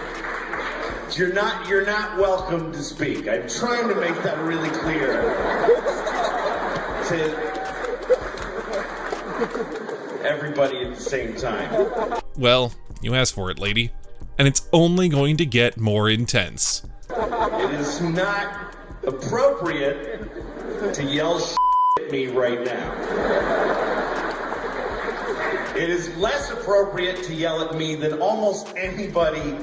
You're not welcome to speak. I'm trying to make that really clear to everybody at the same time. Well, you asked for it, lady. And it's only going to get more intense. It is not appropriate to yell at me right now. It is less appropriate to yell at me than almost anybody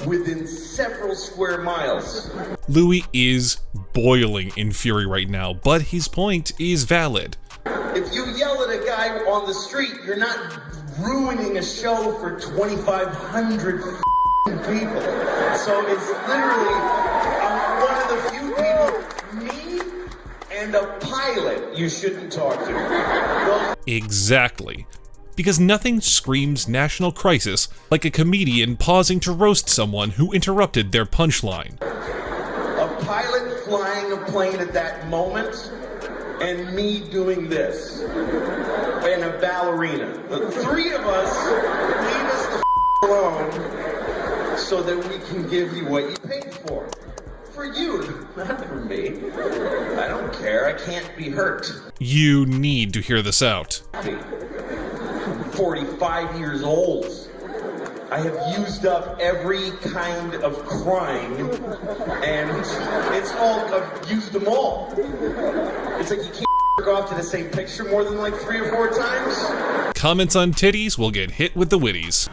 within several square miles. Louis is boiling in fury right now, but his point is valid. If you yell at a guy on the street, you're not ruining a show for 2,500 people. So it's literally one of the few people, me and a pilot, you shouldn't talk to. Exactly. Because nothing screams national crisis like a comedian pausing to roast someone who interrupted their punchline. A pilot flying a plane at that moment, and me doing this, and a ballerina. The three of us, leave us the alone so that we can give you what you paid for. For you, not for me. I don't care, I can't be hurt. You need to hear this out. I'm 45 years old. I have used up every kind of crime, and it's all, I've used them all. It's like you can't jerk off to the same picture more than like 3 or 4 times. Comments on titties will get hit with the witties.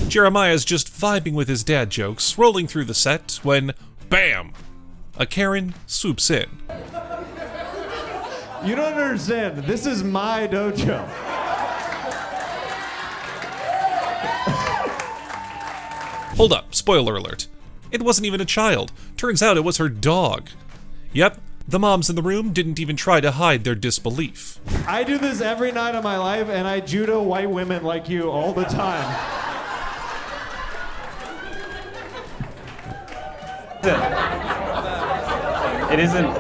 Jeremiah's just vibing with his dad jokes, rolling through the set, when, bam! A Karen swoops in. You don't understand. This is my dojo. Hold up, spoiler alert. It wasn't even a child. Turns out it was her dog. Yep, the moms in the room didn't even try to hide their disbelief. I do this every night of my life, and I judo white women like you all the time. It isn't.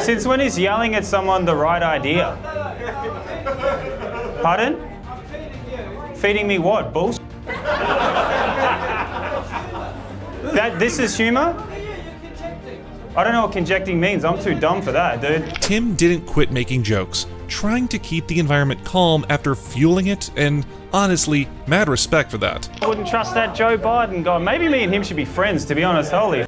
Since when is yelling at someone the right idea? Pardon? Feeding me what? Bullshit? This is humor? I don't know what conjecting means. I'm too dumb for that, dude. Tim didn't quit making jokes, trying to keep the environment calm after fueling it, and honestly, mad respect for that. I wouldn't trust that Joe Biden guy. Maybe me and him should be friends, to be honest. Holy.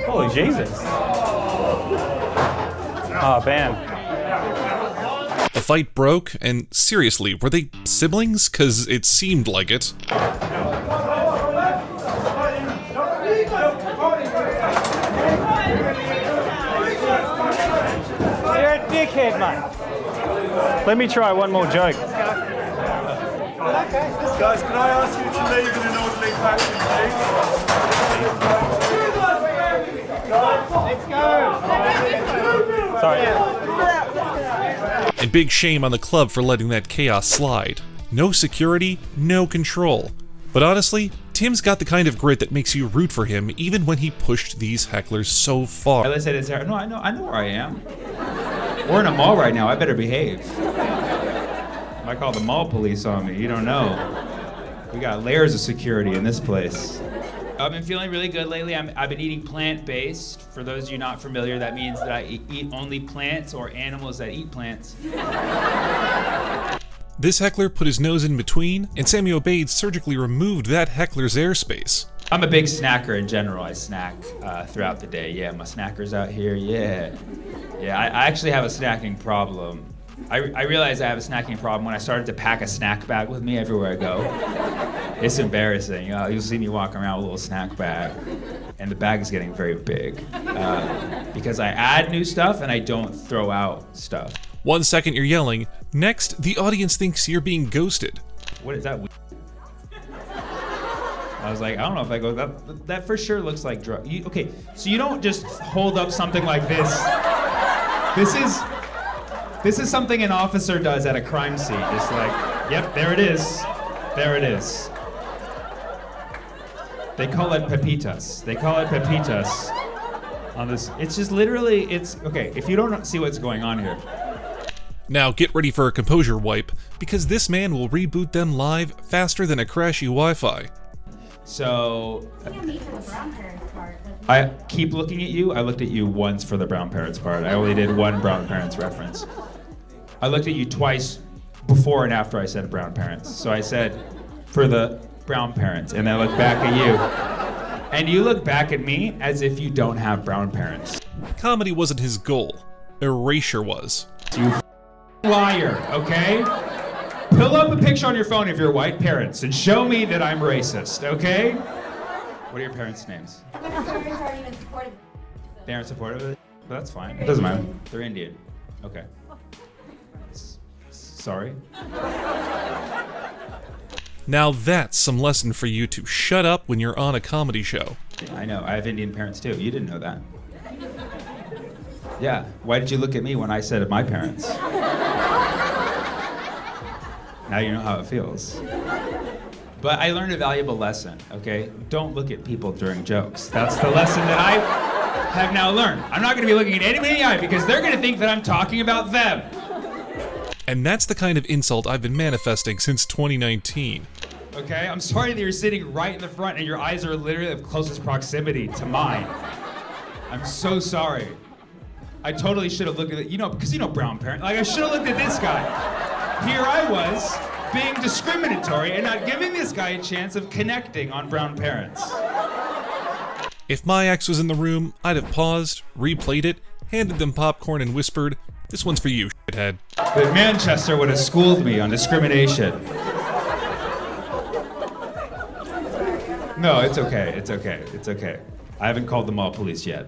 Holy Jesus. Oh, bam. The fight broke, and seriously, were they siblings? 'Cause it seemed like it. You're a dickhead, mate. Let me try one more joke. Guys, can I ask you to leave in an orderly fashion, Let's go. Sorry. And big shame on the club for letting that chaos slide. No security, no control. But honestly, Tim's got the kind of grit that makes you root for him even when he pushed these hecklers so far. I said, no, I know where I am. We're in a mall right now, I better behave. I call the mall police on me, you don't know. We got layers of security in this place. I've been feeling really good lately. I've been eating plant-based. For those of you not familiar, that means that I eat only plants or animals that eat plants. This heckler put his nose in between, and Samuel Bates surgically removed that heckler's airspace. I'm a big snacker in general. I snack throughout the day. Yeah, my snackers out here, yeah. Yeah, I actually have a snacking problem. I realized I have a snacking problem when I started to pack a snack bag with me everywhere I go. It's embarrassing. You'll see me walking around with a little snack bag, and the bag is getting very big because I add new stuff and I don't throw out stuff. 1 second you're yelling, next the audience thinks you're being ghosted. What is that? I was like, I don't know if I go, that for sure looks like drug. Okay, so you don't just hold up something like this. This is something an officer does at a crime scene. Just like, yep, there it is. There it is. They call it pepitas. They call it pepitas on this. It's just literally, it's, okay, if you don't see what's going on here. Now get ready for a composure wipe, because this man will reboot them live faster than a crashy Wi-Fi. So, I keep looking at you. I looked at you once for the brown parents part. I only did one brown parents reference. I looked at you twice before and after I said brown parents. So I said, for the brown parents, and I looked back at you. And you look back at me as if you don't have brown parents. Comedy wasn't his goal. Erasure was. You liar, okay? Pull up a picture on your phone of your white parents and show me that I'm racist, okay? What are your parents' names? My parents aren't even supportive. They aren't supportive of it? But that's fine. It doesn't matter. They're Indian. Okay. Sorry. Now that's some lesson for you to shut up when you're on a comedy show. I know. I have Indian parents too. You didn't know that. Yeah. Why did you look at me when I said my parents? Now you know how it feels. But I learned a valuable lesson, okay? Don't look at people during jokes. That's the lesson that I have now learned. I'm not gonna be looking at anybody in the eye because they're gonna think that I'm talking about them. And that's the kind of insult I've been manifesting since 2019. Okay, I'm sorry that you're sitting right in the front and your eyes are literally of closest proximity to mine. I'm so sorry. I totally should have looked at it, because brown parent. Like, I should have looked at this guy. Here I was, being discriminatory and not giving this guy a chance of connecting on brown parents. If my ex was in the room, I'd have paused, replayed it, handed them popcorn and whispered, "This one's for you, shithead." But Manchester would have schooled me on discrimination. No, it's okay, it's okay, it's okay. I haven't called the mall police yet.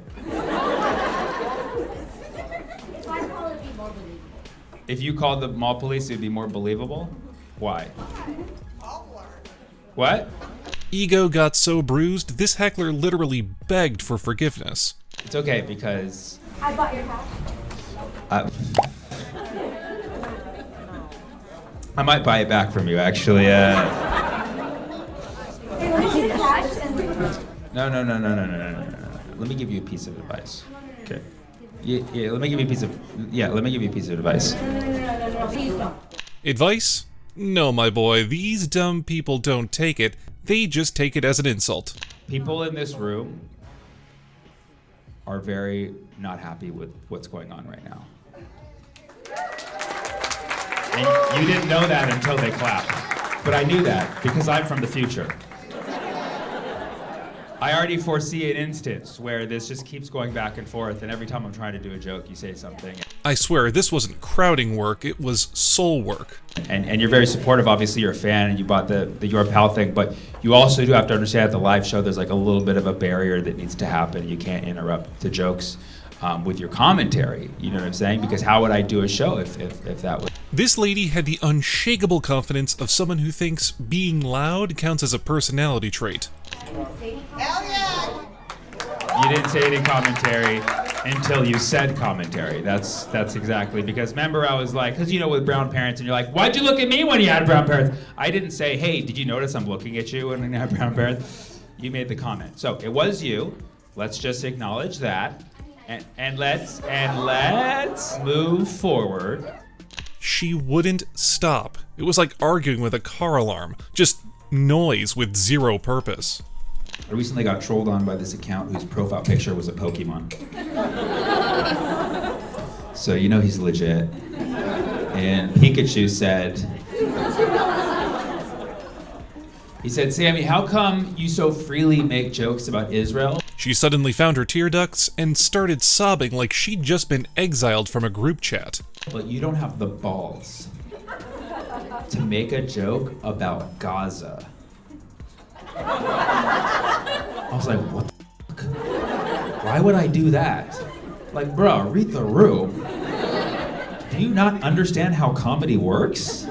If you called the mall police, it would be more believable? Why? What? Ego got so bruised, this heckler literally begged for forgiveness. It's okay because... I bought your house. I might buy it back from you, actually. No. Let me give you a piece of advice. Okay. Yeah, let me give you a piece of advice. Please don't. Advice? No, my boy, these dumb people don't take it, they just take it as an insult. People in this room are very not happy with what's going on right now. And you didn't know that until they clapped. But I knew that because I'm from the future. I already foresee an instance where this just keeps going back and forth, and every time I'm trying to do a joke, you say something. I swear, this wasn't crowding work, it was soul work. And you're very supportive, obviously you're a fan, and you bought the Your Pal thing, but you also do have to understand at the live show there's like a little bit of a barrier that needs to happen. You can't interrupt the jokes with your commentary, you know what I'm saying? Because how would I do a show if that was... This lady had the unshakable confidence of someone who thinks being loud counts as a personality trait. Hell yeah! You didn't say any commentary until you said commentary. That's exactly, because remember I was like, because with brown parents and you're like, why'd you look at me when you had brown parents? I didn't say, hey, did you notice I'm looking at you when you had brown parents? You made the comment. So it was you. Let's just acknowledge that. And let's move forward. She wouldn't stop. It was like arguing with a car alarm. Just noise with zero purpose. I recently got trolled on by this account whose profile picture was a Pokemon. So he's legit. And Pikachu said, Sammy, how come you so freely make jokes about Israel? She suddenly found her tear ducts and started sobbing like she'd just been exiled from a group chat. But you don't have the balls to make a joke about Gaza. I was like, what the fuck? Why would I do that? Like, bro, read the room. Do you not understand how comedy works?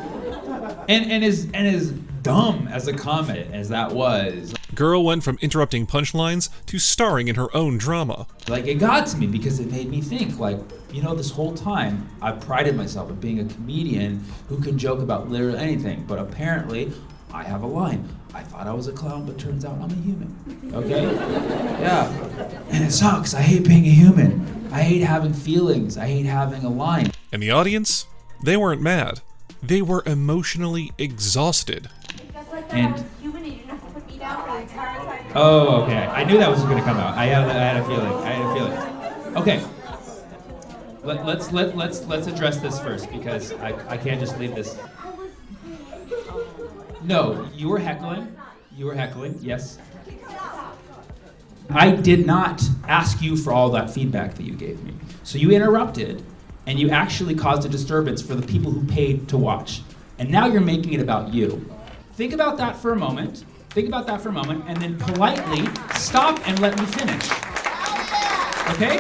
And as dumb as a comment as that was. Girl went from interrupting punchlines to starring in her own drama. Like, it got to me because it made me think, like, this whole time I've prided myself on being a comedian who can joke about literally anything, but apparently I have a line. I thought I was a clown, but turns out I'm a human. Okay? Yeah. And it sucks. I hate being a human. I hate having feelings. I hate having a line. And the audience? They weren't mad. They were emotionally exhausted. And oh, okay. I knew that was going to come out. I had a feeling. Okay. let's address this first because I can't just leave this. No, you were heckling. You were heckling, yes. I did not ask you for all that feedback that you gave me. So you interrupted, and you actually caused a disturbance for the people who paid to watch. And now you're making it about you. Think about that for a moment. Think about that for a moment, and then politely stop and let me finish. Okay?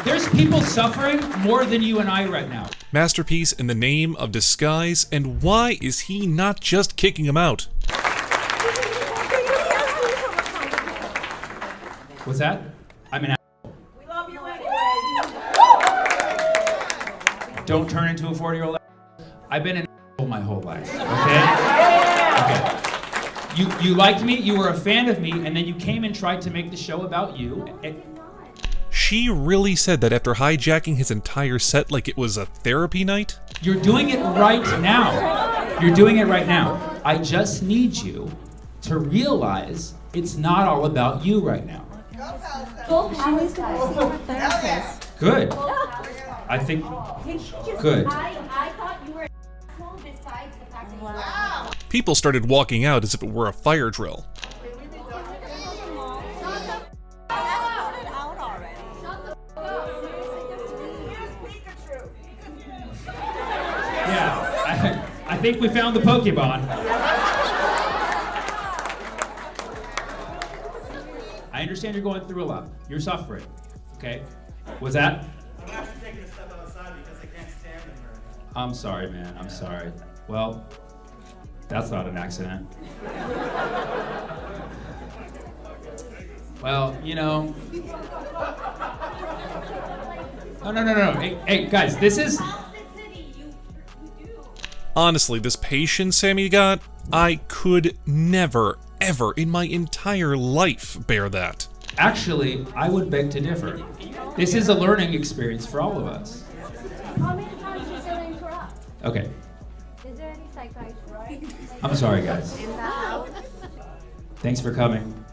There's people suffering more than you and I right now. Masterpiece in the name of disguise, and why is he not just kicking him out? What's that? I'm an asshole. We love you anyway. Don't turn into a 40-year-old. I've been an asshole my whole life, okay? Okay. You liked me, you were a fan of me, and then you came and tried to make the show about you. She really said that after hijacking his entire set like it was a therapy night? You're doing it right now. You're doing it right now. I just need you to realize it's not all about you right now. She needs to go see her therapist. Good. I think, good. I thought you were an asshole besides the fact that you People started walking out as if it were a fire drill. Yeah, I think we found the Pokemon. I understand you're going through a lot. You're suffering, okay? Was that? I'm actually taking a step outside because I can't stand them right now. I'm sorry, man. I'm sorry. Well, that's not an accident. Well, you know. No. Hey, guys, this is. Honestly, this patience Sammy got, I could never, ever in my entire life bear that. Actually, I would beg to differ. This is a learning experience for all of us. How many times is there interrupt? Okay, Is there any psychiatrist? I'm sorry, guys. In the house. Thanks for coming.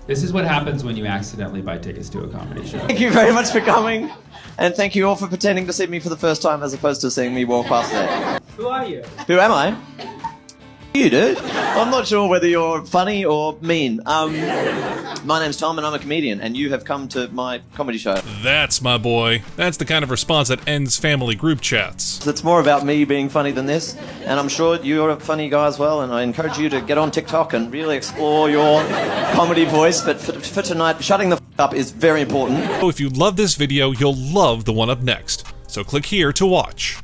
This is what happens when you accidentally buy tickets to a comedy show. Thank you very much for coming, and thank you all for pretending to see me for the first time as opposed to seeing me walk past there. Who are you? Who am I? You, dude. I'm not sure whether you're funny or mean. My name's Tom and I'm a comedian, and you have come to my comedy show. That's my boy. That's the kind of response that ends family group chats. It's more about me being funny than this, and I'm sure you're a funny guy as well, and I encourage you to get on TikTok and really explore your comedy voice, but for tonight, shutting the up is very important. So if you love this video, you'll love the one up next. So click here to watch.